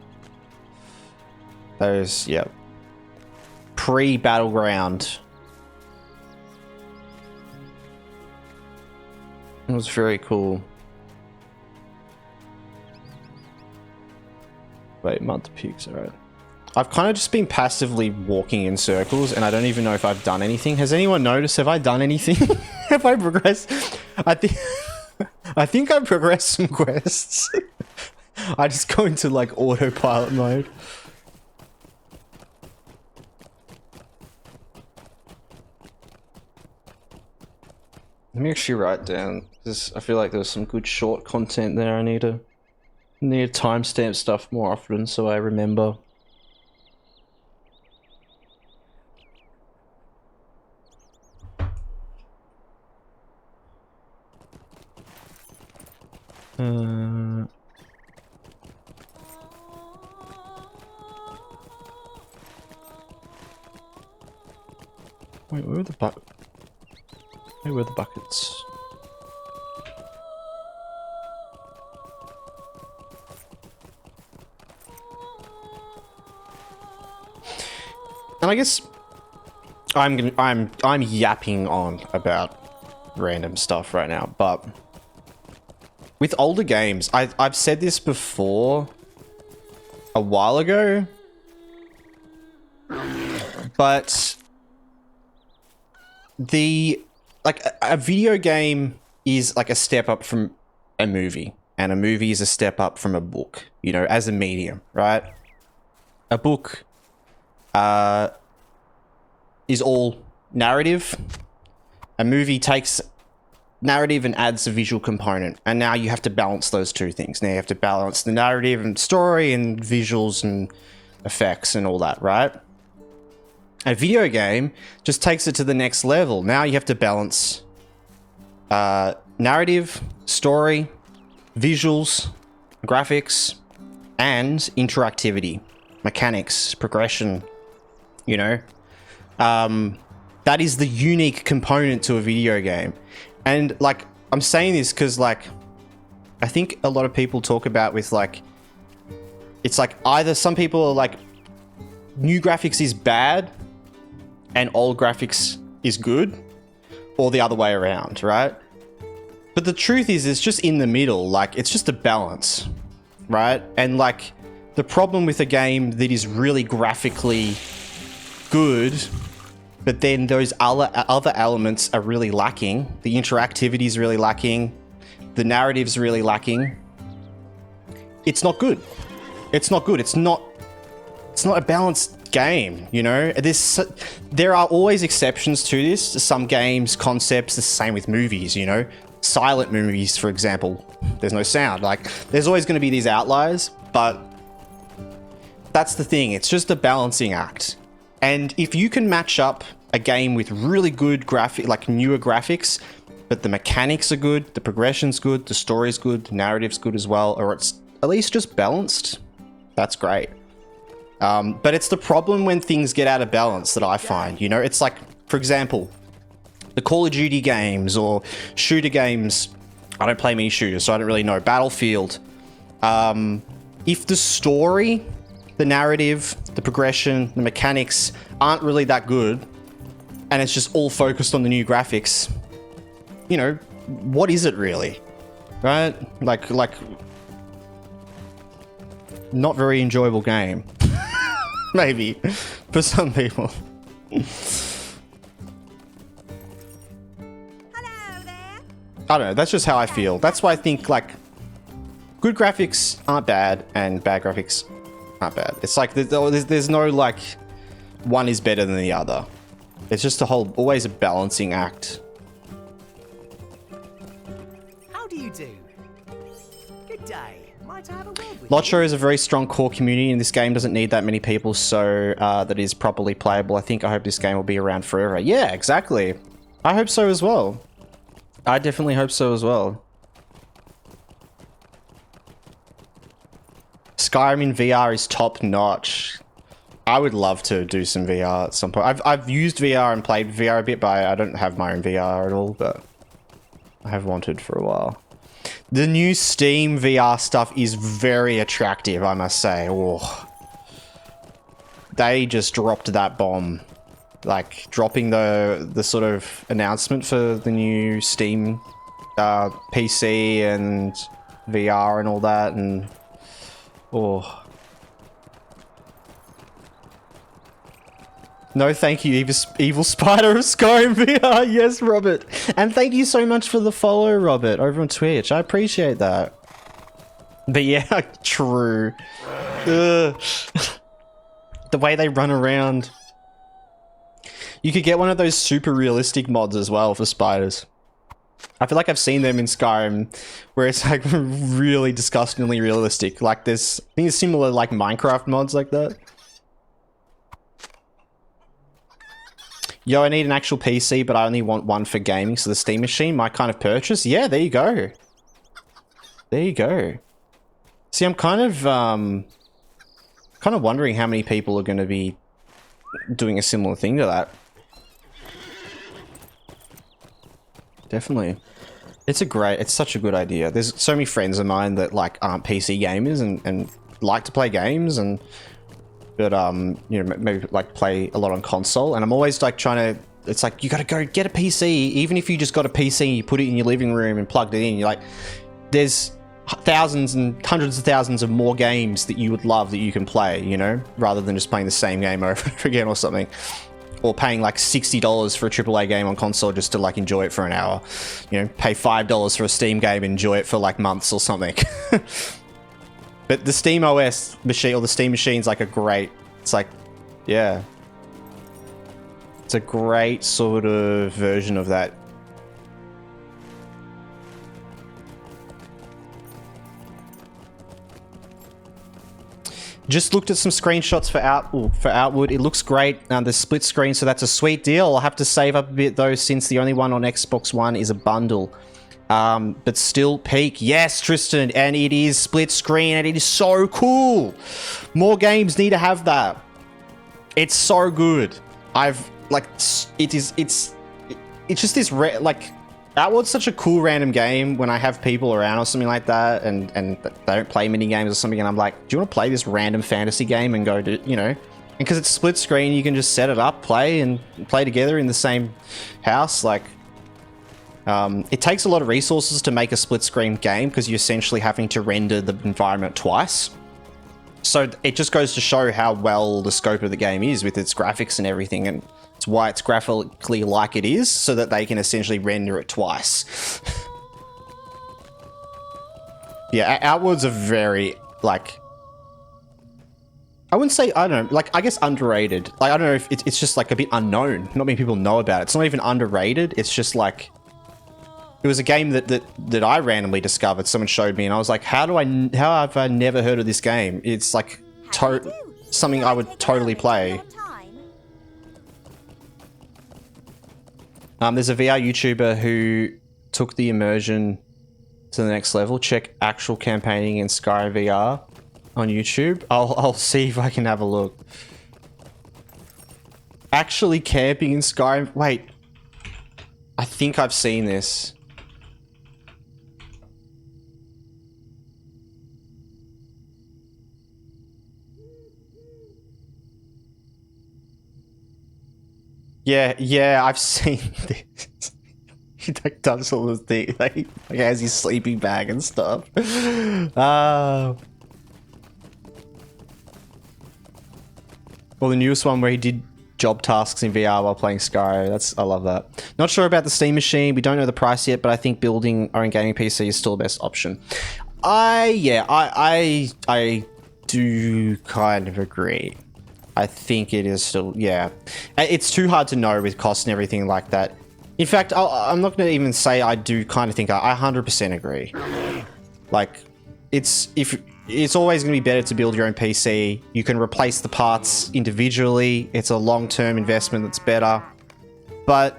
Those, yep. Pre-Battleground. It was very cool. Wait, month peaks, alright. I've kind of just been passively walking in circles and I don't even know if I've done anything. Has anyone noticed? Have I done anything? Have I progressed? I think I've progressed some quests. I just go into like autopilot mode. Let me actually write down, because I feel like there's some good short content there. I need to timestamp stuff more often so I remember. Wait, where are the Where were the buckets? And I guess I'm yapping on about random stuff right now, but with older games, I've said this before a while ago, but a video game is like a step up from a movie, and a movie is a step up from a book, you know, as a medium, right? A book is all narrative. A movie takes narrative and adds a visual component, and now you have to balance those two things. Now you have to balance the narrative and story and visuals and effects and all that, right? A video game just takes it to the next level. Now you have to balance narrative, story, visuals, graphics, and interactivity, mechanics, progression, you know? That is the unique component to a video game. And, like, I'm saying this because, like, I think a lot of people talk about with, like, it's like either some people are like, new graphics is bad and old graphics is good, or the other way around, right? But the truth is, it's just in the middle. Like, it's just a balance, right? And, like, the problem with a game that is really graphically good, but then those other elements are really lacking. The interactivity is really lacking. The narrative's really lacking. It's not good. It's not good. It's not a balanced game, you know? There are always exceptions to this. Some games, concepts, the same with movies, you know? Silent movies, for example. There's no sound. Like, there's always going to be these outliers, but that's the thing. It's just a balancing act. And if you can match up a game with really good newer graphics, but the mechanics are good, the progression's good, the story's good, the narrative's good as well, or it's at least just balanced, that's great. But it's the problem when things get out of balance that I find, you know? It's like, for example, the Call of Duty games or shooter games. I don't play many shooters, so I don't really know. Battlefield. If the story, the narrative, the progression, the mechanics aren't really that good, and it's just all focused on the new graphics, you know, what is it really? Right? Like, not very enjoyable game. Maybe. For some people. Hello there. I don't know, that's just how I feel. That's why I think, like, good graphics aren't bad, and bad graphics aren't bad. It's like, there's no, like, one is better than the other. It's just always a balancing act. How do you do? Good day. Might I have a word with LOTRO is a very strong core community, and this game doesn't need that many people, so that is properly playable. I hope this game will be around forever. Yeah, exactly. I hope so as well. I definitely hope so as well. Skyrim in VR is top notch. I would love to do some VR at some point. I've used VR and played VR a bit, but I don't have my own VR at all, but I have wanted for a while. The new Steam VR stuff is very attractive, I must say. Oh. They just dropped that bomb. Like, dropping the sort of announcement for the new Steam PC and VR and all that, and... Oh. No, thank you, Evil Spider of Skyrim VR. Yes, Robert. And thank you so much for the follow, Robert, over on Twitch. I appreciate that. But yeah, true. Ugh. The way they run around. You could get one of those super realistic mods as well for spiders. I feel like I've seen them in Skyrim where it's like really disgustingly realistic. Like I think it's similar like Minecraft mods like that. Yo, I need an actual PC, but I only want one for gaming, so the Steam Machine, my kind of purchase. Yeah, there you go. There you go. See, I'm kind of wondering how many people are going to be doing a similar thing to that. Definitely. It's such a good idea. There's so many friends of mine that like aren't PC gamers and like to play games but you know, maybe like play a lot on console, and I'm always like trying to, it's like, you gotta go get a PC. Even if you just got a PC, you put it in your living room and plugged it in, you're like, there's thousands and hundreds of thousands of more games that you would love that you can play, you know, rather than just playing the same game over and over again or something, or paying like $60 for a AAA game on console just to like enjoy it for an hour. You know, pay $5 for a Steam game and enjoy it for like months or something. But the Steam OS machine, or the Steam Machine's like a great, it's like, yeah. It's a great sort of version of that. Just looked at some screenshots for Outward. It looks great. The split screen, so that's a sweet deal. I'll have to save up a bit though, since the only one on Xbox One is a bundle. But still peak. Yes, Tristan, and it is split screen, and it is so cool. More games need to have that. It's so good. It's just this like, Outward's such a cool random game when I have people around or something like that, and they don't play mini games or something, and I'm like, do you want to play this random fantasy game and go to, you know, and because it's split screen, you can just set it up, play together in the same house. Like, it takes a lot of resources to make a split screen game because you're essentially having to render the environment twice. So it just goes to show how well the scope of the game is with its graphics and everything, and it's why it's graphically like it is, so that they can essentially render it twice. Yeah, Outwards are very, like, I wouldn't say, I don't know, like, I guess underrated. Like, I don't know if it's just like a bit unknown. Not many people know about it. It's not even underrated. It's just like, it was a game that I randomly discovered. Someone showed me, and I was like, how have I never heard of this game? It's like something I would totally play. There's a VR YouTuber who took the immersion to the next level. Check actual campaigning in Skyrim VR on YouTube. I'll see if I can have a look. Actually camping in Skyrim. Wait, I think I've seen this. Yeah, I've seen this. He like does all the thing, like has his sleeping bag and stuff. Well, the newest one where he did job tasks in VR while playing Skyrim. I love that. Not sure about the Steam machine. We don't know the price yet, but I think building our own gaming PC is still the best option. I do kind of agree. I think it is still, yeah. It's too hard to know with costs and everything like that. In fact, I'm not going to even say I do kind of think I 100% agree. Like, it's always going to be better to build your own PC. You can replace the parts individually. It's a long-term investment that's better. But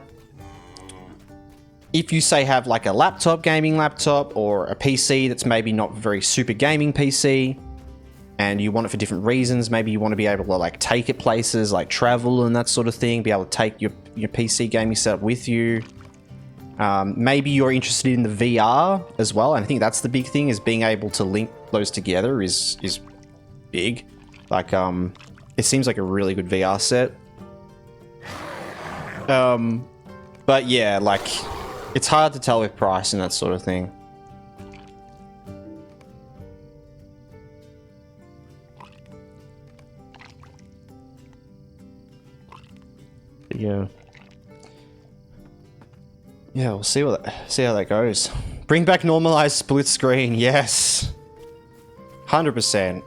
if you say have like a gaming laptop, or a PC that's maybe not very super gaming PC, and you want it for different reasons, maybe you want to be able to like take it places, like travel and that sort of thing, be able to take your PC gaming setup with you. Maybe you're interested in the VR as well, and I think that's the big thing, is being able to link those together is big. Like, it seems like a really good VR set. But yeah, like, it's hard to tell with price and that sort of thing. Yeah. Yeah, we'll see how that goes. Bring back normalized split screen, yes. 100%.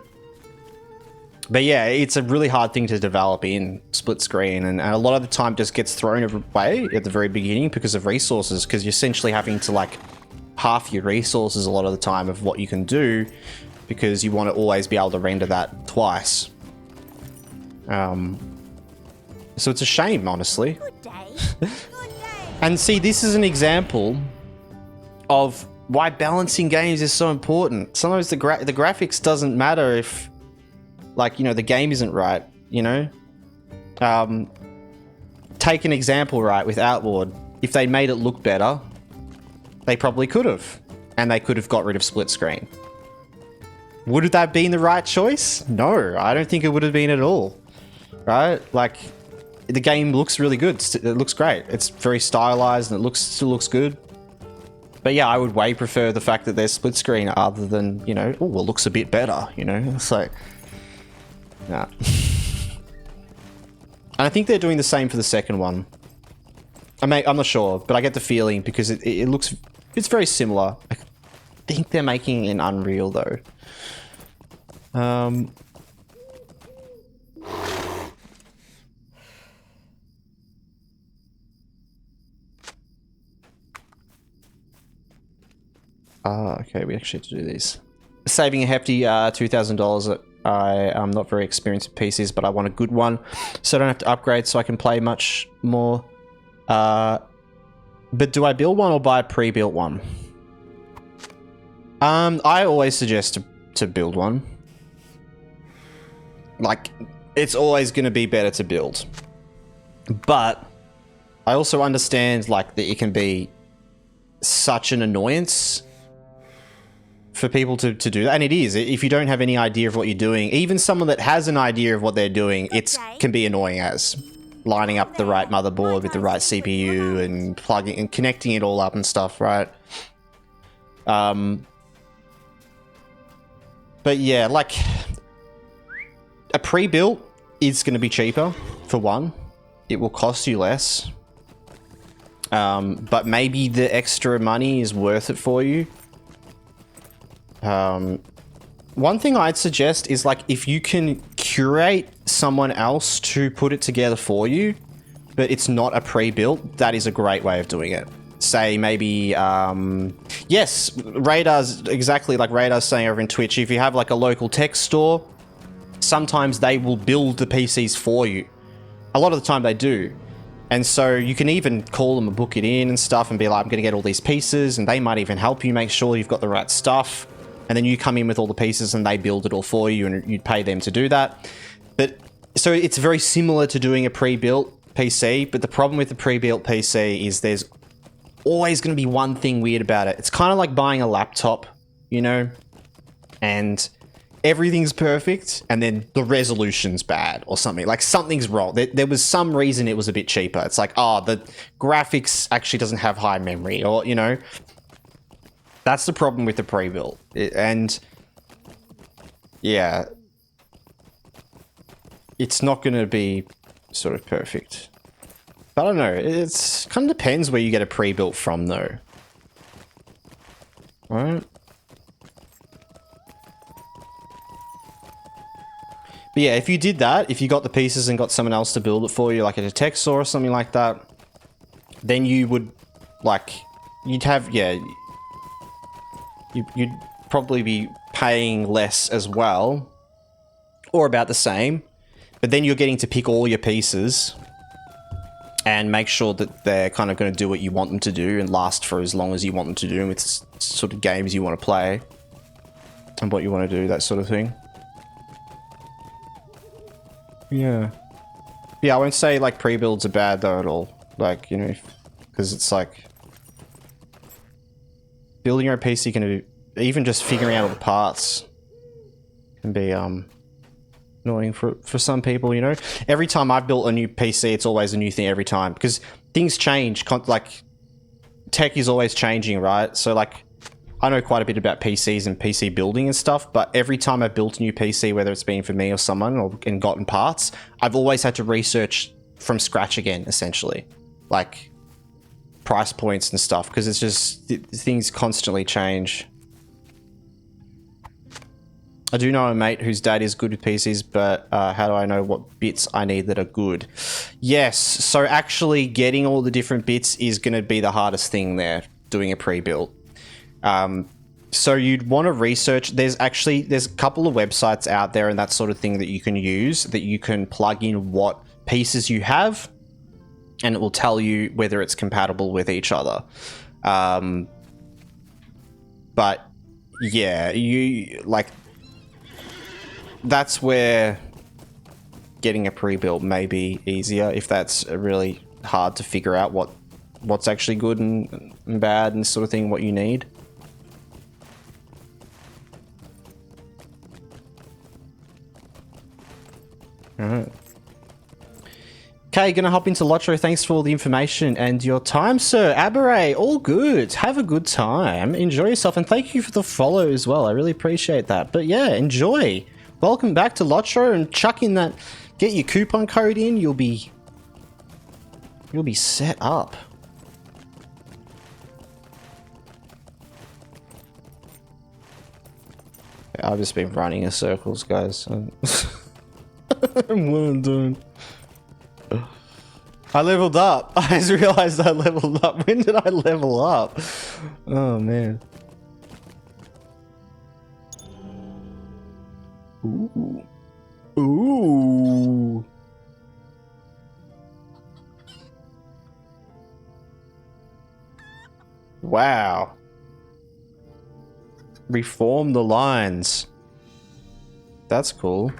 But yeah, it's a really hard thing to develop in split screen, and a lot of the time just gets thrown away at the very beginning because of resources, because you're essentially having to like half your resources a lot of the time of what you can do, because you want to always be able to render that twice. So it's a shame, honestly. Good day. Good day. And see, this is an example of why balancing games is so important. Sometimes the graphics doesn't matter if, like, you know, the game isn't right, you know? Take an example, right, with Outward. If they made it look better, they probably could have. And they could have got rid of split screen. Would that have been the right choice? No, I don't think it would have been at all. Right? Like, the game looks really good. It looks great. It's very stylized and it still looks good. But yeah, I would way prefer the fact that there's split screen other than, you know, oh, well, it looks a bit better, you know? It's like, nah. And I think they're doing the same for the second one. I'm not sure, but I get the feeling because it looks, it's very similar. I think they're making an Unreal though. Okay, we actually have to do these. Saving a hefty $2,000. I'm not very experienced with PCs, but I want a good one, so I don't have to upgrade, so I can play much more. But do I build one or buy a pre-built one? I always suggest to build one. Like, it's always going to be better to build. But I also understand, like, that it can be such an annoyance for people to do that, and it is. If you don't have any idea of what you're doing, even someone that has an idea of what they're doing, it can be annoying as lining up the right motherboard with the right CPU and plugging and connecting it all up and stuff, right? But yeah, like, a pre-built is going to be cheaper, for one. It will cost you less. But maybe the extra money is worth it for you. One thing I'd suggest is, like, if you can curate someone else to put it together for you, but it's not a pre-built, that is a great way of doing it. Say maybe, yes, Radar's exactly like Radar's saying over in Twitch. If you have like a local tech store, sometimes they will build the PCs for you. A lot of the time they do. And so you can even call them and book it in and stuff and be like, I'm going to get all these pieces, and they might even help you make sure you've got the right stuff. And then you come in with all the pieces and they build it all for you, and you'd pay them to do that. But so it's very similar to doing a pre-built PC, but the problem with the pre-built PC is there's always going to be one thing weird about it. It's kind of like buying a laptop, you know? And everything's perfect and then the resolution's bad or something. Like something's wrong. There was some reason it was a bit cheaper. It's like, oh, the graphics actually doesn't have high memory, or, you know, that's the problem with the pre-built. And yeah, it's not going to be sort of perfect. I don't know. It's kind of depends where you get a pre-built from, though. Right? But yeah, if you did that, if you got the pieces and got someone else to build it for you, like at a tech store or something like that, then you would, like, you'd have, yeah, you'd probably be paying less as well, or about the same, but then you're getting to pick all your pieces and make sure that they're kind of going to do what you want them to do and last for as long as you want them to do with sort of games you want to play and what you want to do, that sort of thing. Yeah. Yeah, I won't say like pre-builds are bad though at all. Like, you know, because it's like building your own PC can do, even just figuring out all the parts can be annoying for some people, you know. Every time I've built a new PC, it's always a new thing every time because things change. Like tech is always changing, right? So like I know quite a bit about PCs and PC building and stuff, but every time I've built a new PC, whether it's been for me or someone or and gotten parts, I've always had to research from scratch again, essentially, like price points and stuff, because it's just things constantly change. I do know a mate whose dad is good with PCs, but how do I know what bits I need that are good? Yes, so actually getting all the different bits is going to be the hardest thing there, doing a pre-built. So you'd want to research, there's a couple of websites out there and that sort of thing that you can use, that you can plug in what pieces you have, and it will tell you whether it's compatible with each other. But yeah, you like, that's where getting a pre-built may be easier if that's really hard to figure out what's actually good and bad and sort of thing, what you need. Alright. Okay, gonna hop into LOTRO. Thanks for all the information and your time, sir. Aberray, all good. Have a good time. Enjoy yourself, and thank you for the follow as well. I really appreciate that. But yeah, enjoy. Welcome back to LOTRO, and chuck in that, get your coupon code in, you'll be set up. I've just been running in circles, guys. I'm what I'm doing. I leveled up. I just realized I leveled up. When did I level up? Oh man. Ooh. Ooh. Wow. Reform the lines. That's cool.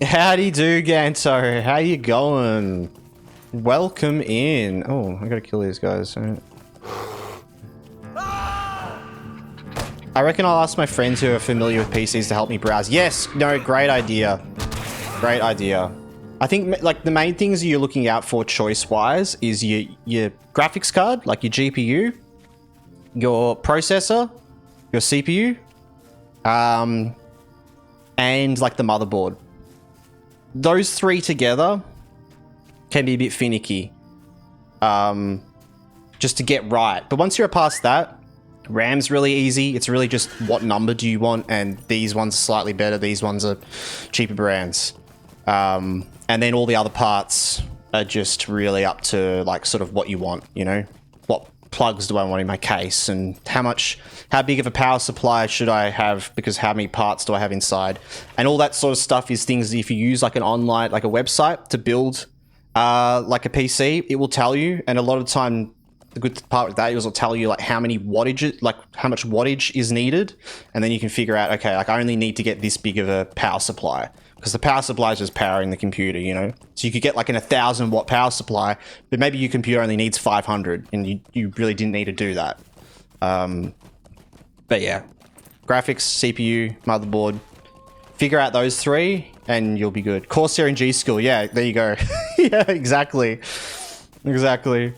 Howdy do, Ganto. How you going? Welcome in. Oh, I gotta kill these guys. Right. I reckon I'll ask my friends who are familiar with PCs to help me browse. Yes, no, great idea. Great idea. I think like the main things you're looking out for choice-wise is your graphics card, like your GPU, your processor, your CPU, and like the motherboard. Those three together can be a bit finicky, just to get right. But once you're past that, RAM's really easy. It's really just what number do you want, and these ones are slightly better. These ones are cheaper brands. And then all the other parts are just really up to like sort of what you want, you know? What plugs do I want in my case, and how big of a power supply should I have, because how many parts do I have inside? And all that sort of stuff is things that if you use like an online, like a website to build like a PC, it will tell you. And a lot of the time, the good part with that is it'll tell you like how many wattage, like how much wattage is needed. And then you can figure out, okay, like I only need to get this big of a power supply, because the power supply is just powering the computer, you know? So you could get like an 1,000 watt power supply, but maybe your computer only needs 500 and you really didn't need to do that. But yeah, graphics, CPU, motherboard, figure out those three and you'll be good. Corsair and G-Skill, yeah, there you go. Yeah, exactly. Exactly.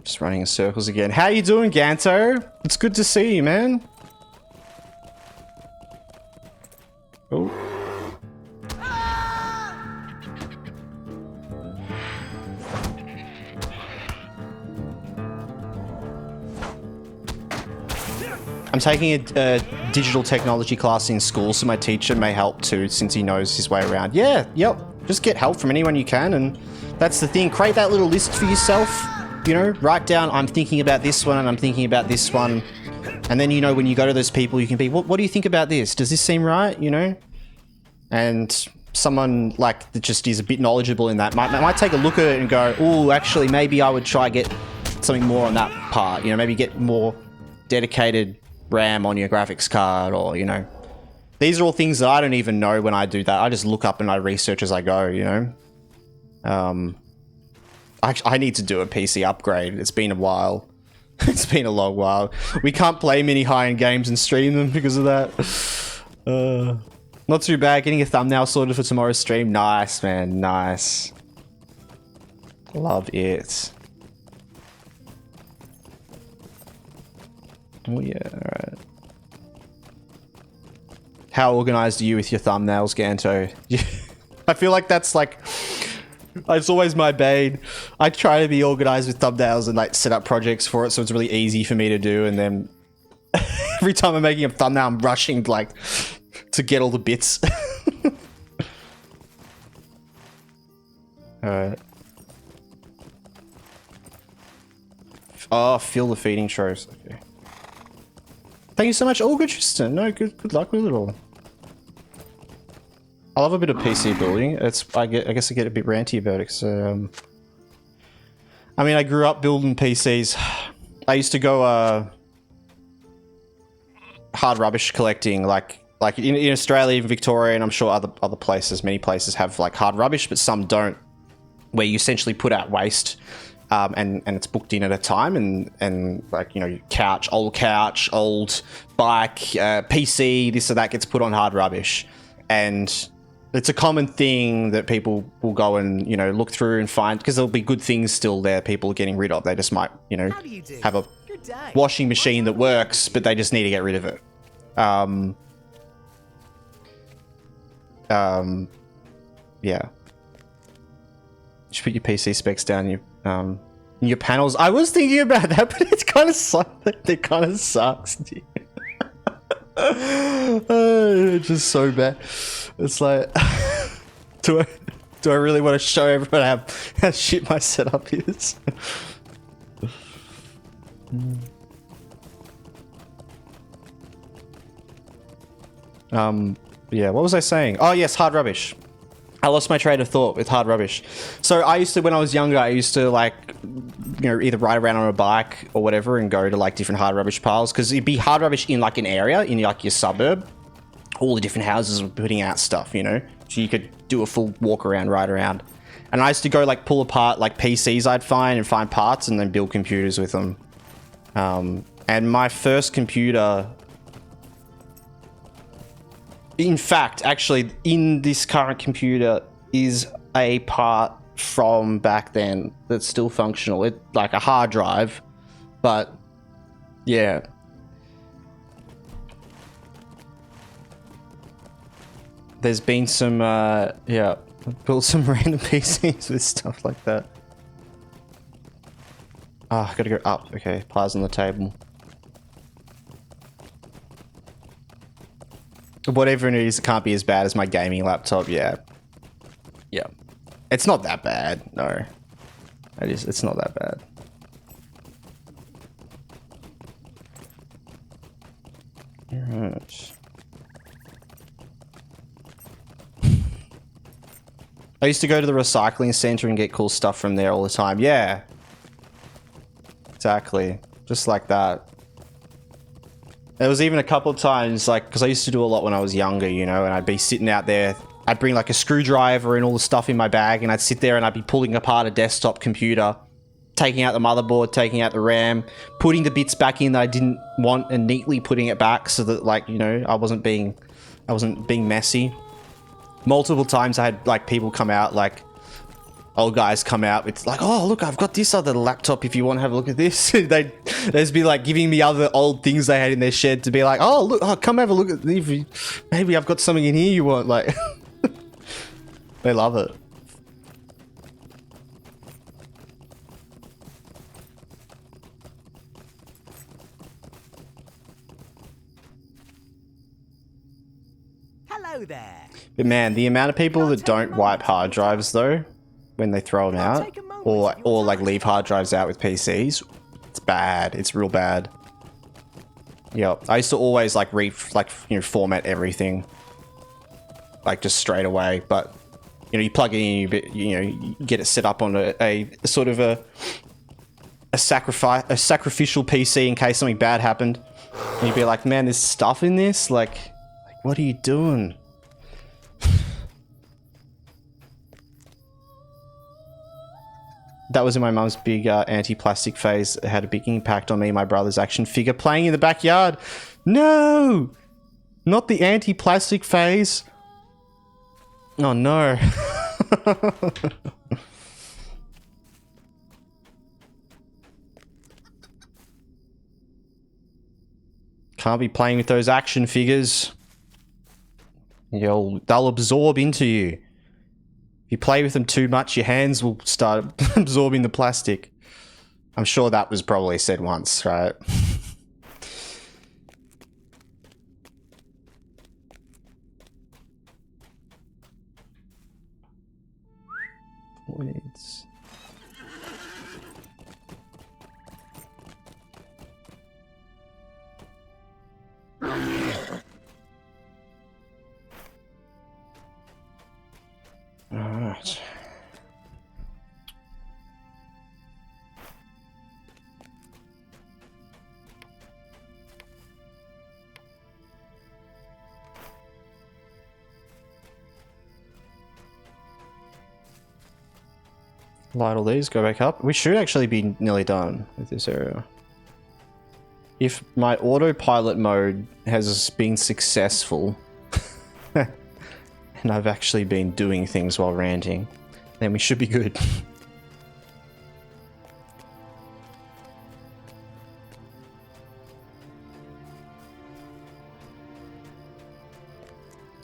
Just running in circles again. How you doing, Ganto? It's good to see you, man. Oh. I'm taking a digital technology class in school, so my teacher may help too, since he knows his way around. Yeah, yep. Just get help from anyone you can, and that's the thing. Create that little list for yourself. You know, write down, I'm thinking about this one, and I'm thinking about this one. And then, you know, when you go to those people, you can be, what do you think about this? Does this seem right? You know? And someone, like, that just is a bit knowledgeable in that might take a look at it and go, oh, actually, maybe I would try get something more on that part. You know, maybe get more dedicated RAM on your graphics card, or, you know, these are all things that I don't even know when I do that. I just look up and I research as I go, you know. I need to do a PC upgrade. It's been a while. It's been a long while. We can't play many high-end games and stream them because of that. Not too bad. Getting a thumbnail sorted for tomorrow's stream. Nice, man. Nice. Love it. Oh yeah, alright. How organized are you with your thumbnails, Ganto? I feel like that's like... It's always my bane. I try to be organized with thumbnails and like set up projects for it so it's really easy for me to do, and then every time I'm making a thumbnail I'm rushing like to get all the bits. Alright. Oh, feel the feeding shows. Okay. Thank you so much, Olga Tristan. No, good luck with it all. I love a bit of PC building. I guess I get a bit ranty about it. So, I mean, I grew up building PCs. I used to go hard rubbish collecting, like in Australia, in Victoria, and I'm sure other places, many places have like hard rubbish, but some don't, where you essentially put out waste. And it's booked in at a time, and like, you know, old bike, PC, this or that gets put on hard rubbish, and it's a common thing that people will go and, you know, look through and find, because there'll be good things still there people are getting rid of. They just might, you know, have a washing machine that works, but they just need to get rid of it. Yeah. You should put your PC specs down in your panels. I was thinking about that, but it's kind of it kind of sucks. It's just so bad. It's like, do I really want to show everyone how shit my setup is? Yeah, what was I saying? Oh yes, hard rubbish. I lost my train of thought with hard rubbish. So I used to, when I was younger, I used to like, you know, either ride around on a bike or whatever and go to like different hard rubbish piles, because it'd be hard rubbish in like an area, in like your suburb. All the different houses were putting out stuff, you know, so you could do a full walk around, ride around. And I used to go like pull apart like PCs I'd find parts and then build computers with them. And my first computer, in fact, actually, in this current computer is a part from back then that's still functional. It's like a hard drive, but yeah. There's been some, yeah, built some random PCs with stuff like that. Ah, I gotta go up. Okay, pliers on the table. Whatever it is, it can't be as bad as my gaming laptop. Yeah. Yeah. It's not that bad. No. It's not that bad. Alright. I used to go to the recycling center and get cool stuff from there all the time. Yeah. Exactly. Just like that. There was even a couple of times, like, because I used to do a lot when I was younger, you know, and I'd be sitting out there. I'd bring like a screwdriver and all the stuff in my bag, and I'd sit there and I'd be pulling apart a desktop computer, taking out the motherboard, taking out the RAM, putting the bits back in that I didn't want, and neatly putting it back so that, like, you know, I wasn't being messy. Multiple times I had like people come out, like old guys come out with like, oh look, I've got this other laptop if you want to have a look at this. They'd just be like giving me other old things they had in their shed to be like, oh look, oh, come have a look at this. Maybe I've got something in here you want. Like, they love it. Hello there. But man, the amount of people that don't wipe hard drives though, when they throw them out, or like leave hard drives out with PCs, it's bad. It's real bad. Yep. I used to always like format everything, like just straight away. But you know, you plug it in, you get it set up on a sort of a sacrificial PC in case something bad happened. And you'd be like, man, there's stuff in this. Like what are you doing? That was in my mum's big anti-plastic phase. It had a big impact on me and my brother's action figure playing in the backyard. No! Not the anti-plastic phase. Oh no. Can't be playing with those action figures. They'll absorb into you. If you play with them too much, your hands will start absorbing the plastic. I'm sure that was probably said once, right? Voids. Alright. Light all these, go back up. We should actually be nearly done with this area. If my autopilot mode has been successful, and I've actually been doing things while ranting, then we should be good.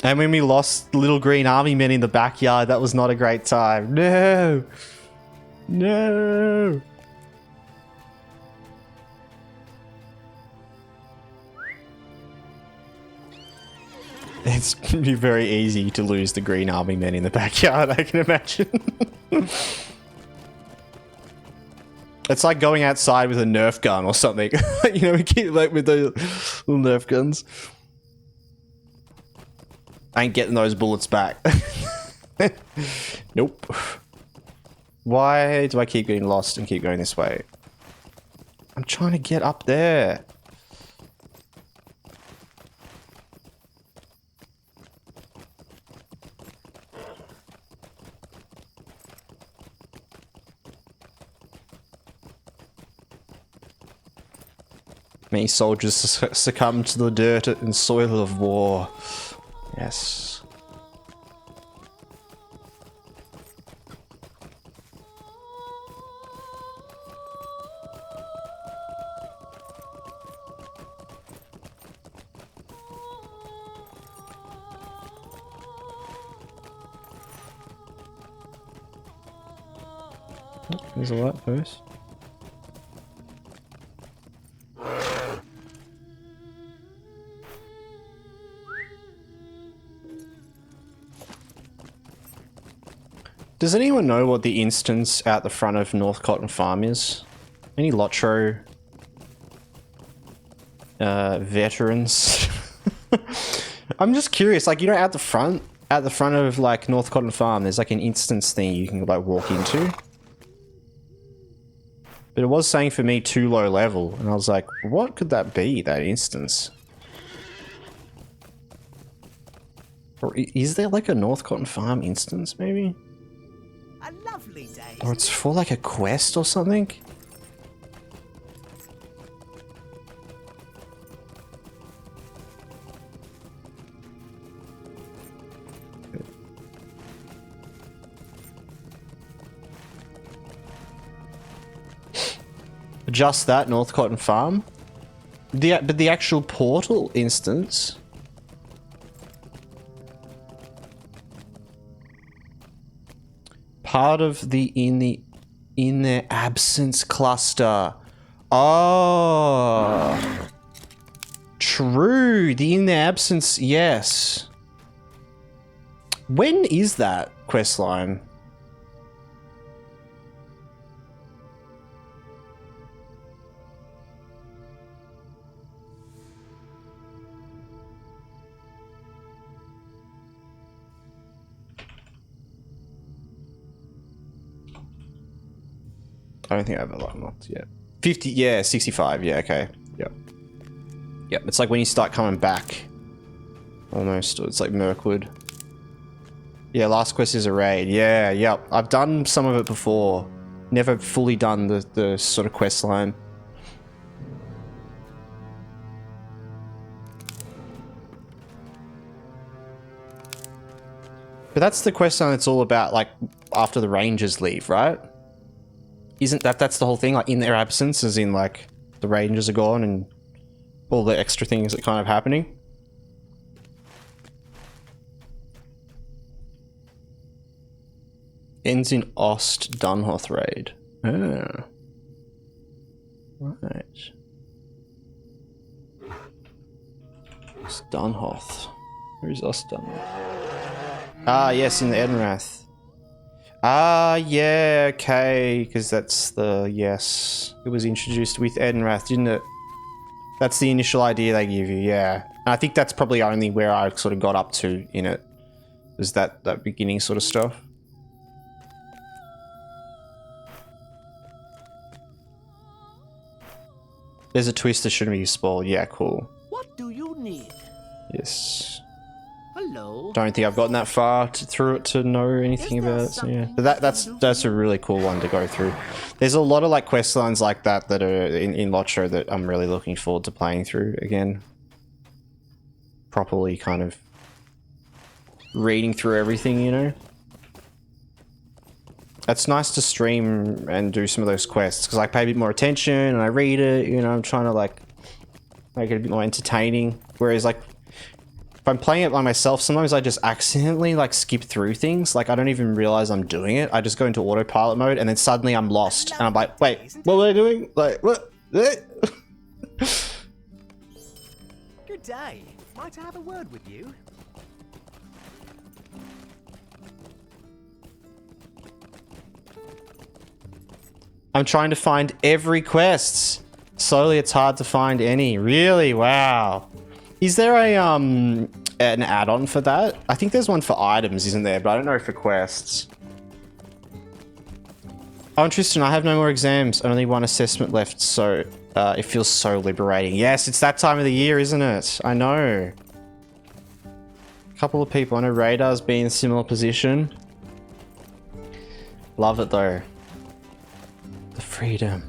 And when we lost little green army men in the backyard, that was not a great time. No! No! It's gonna be very easy to lose the green army men in the backyard, I can imagine. It's like going outside with a Nerf gun or something. You know, we keep like with the little Nerf guns. I ain't getting those bullets back. Nope. Why do I keep getting lost and keep going this way? I'm trying to get up there. Many soldiers succumb to the dirt and soil of war. Yes. There's a lot first. Does anyone know what the instance out the front of Northcotton Farm is? Any LOTRO veterans? I'm just curious, like, you know, at the front of like Northcotton Farm, there's like an instance thing you can like walk into. But it was saying for me too low level, and I was like, what could that be, that instance? Or is there like a Northcotton farm instance, maybe? A lovely day. Or it's for like a quest or something? Just that Northcotton farm? But the actual portal instance. Part of the in their absence cluster. Oh. True. The in their absence, yes. When is that quest line? I don't think I've unlocked yet. 50, yeah, 65, yeah, okay. Yep. Yep, it's like when you start coming back. Almost, it's like Mirkwood. Yeah, last quest is a raid. Yeah, yep. I've done some of it before. Never fully done the sort of quest line. But that's the quest line that's all about, like, after the rangers leave, right? Isn't that's the whole thing? Like, in their absence, as in, like, the rangers are gone and all the extra things that kind of happening? Ends in Ost Dunhoth raid. Oh. Right. Ost Dunhoth. Where's Ost Dunhoth? Ah, yes, in the Edenrath. Ah, yeah, okay, because that's the, yes. It was introduced with Edenrath, didn't it? That's the initial idea they give you, yeah. And I think that's probably only where I sort of got up to in it. Was that beginning sort of stuff. There's a twist that shouldn't be spoiled. Yeah, cool. What do you need? Yes. Hello. Don't think I've gotten that far through it to know anything about it. So yeah, but that's a really cool one to go through. There's a lot of like quest lines like that that are in LOTRO that I'm really looking forward to playing through again. Properly kind of reading through everything, you know. It's nice to stream and do some of those quests because I pay a bit more attention and I read it. You know, I'm trying to like make it a bit more entertaining. Whereas like if I'm playing it by myself, sometimes I just accidentally like skip through things. Like I don't even realize I'm doing it. I just go into autopilot mode and then suddenly I'm lost and I'm like, wait, what was I doing? Like what? Good day. Might I have a word with you? I'm trying to find every quest. Slowly it's hard to find any. Really? Wow. Is there a an add-on for that? I think there's one for items, isn't there? But I don't know for quests. Oh, Tristan, I have no more exams. Only one assessment left, so it feels so liberating. Yes, it's that time of the year, isn't it? I know. A couple of people on a radar's been in a similar position. Love it though. The freedom.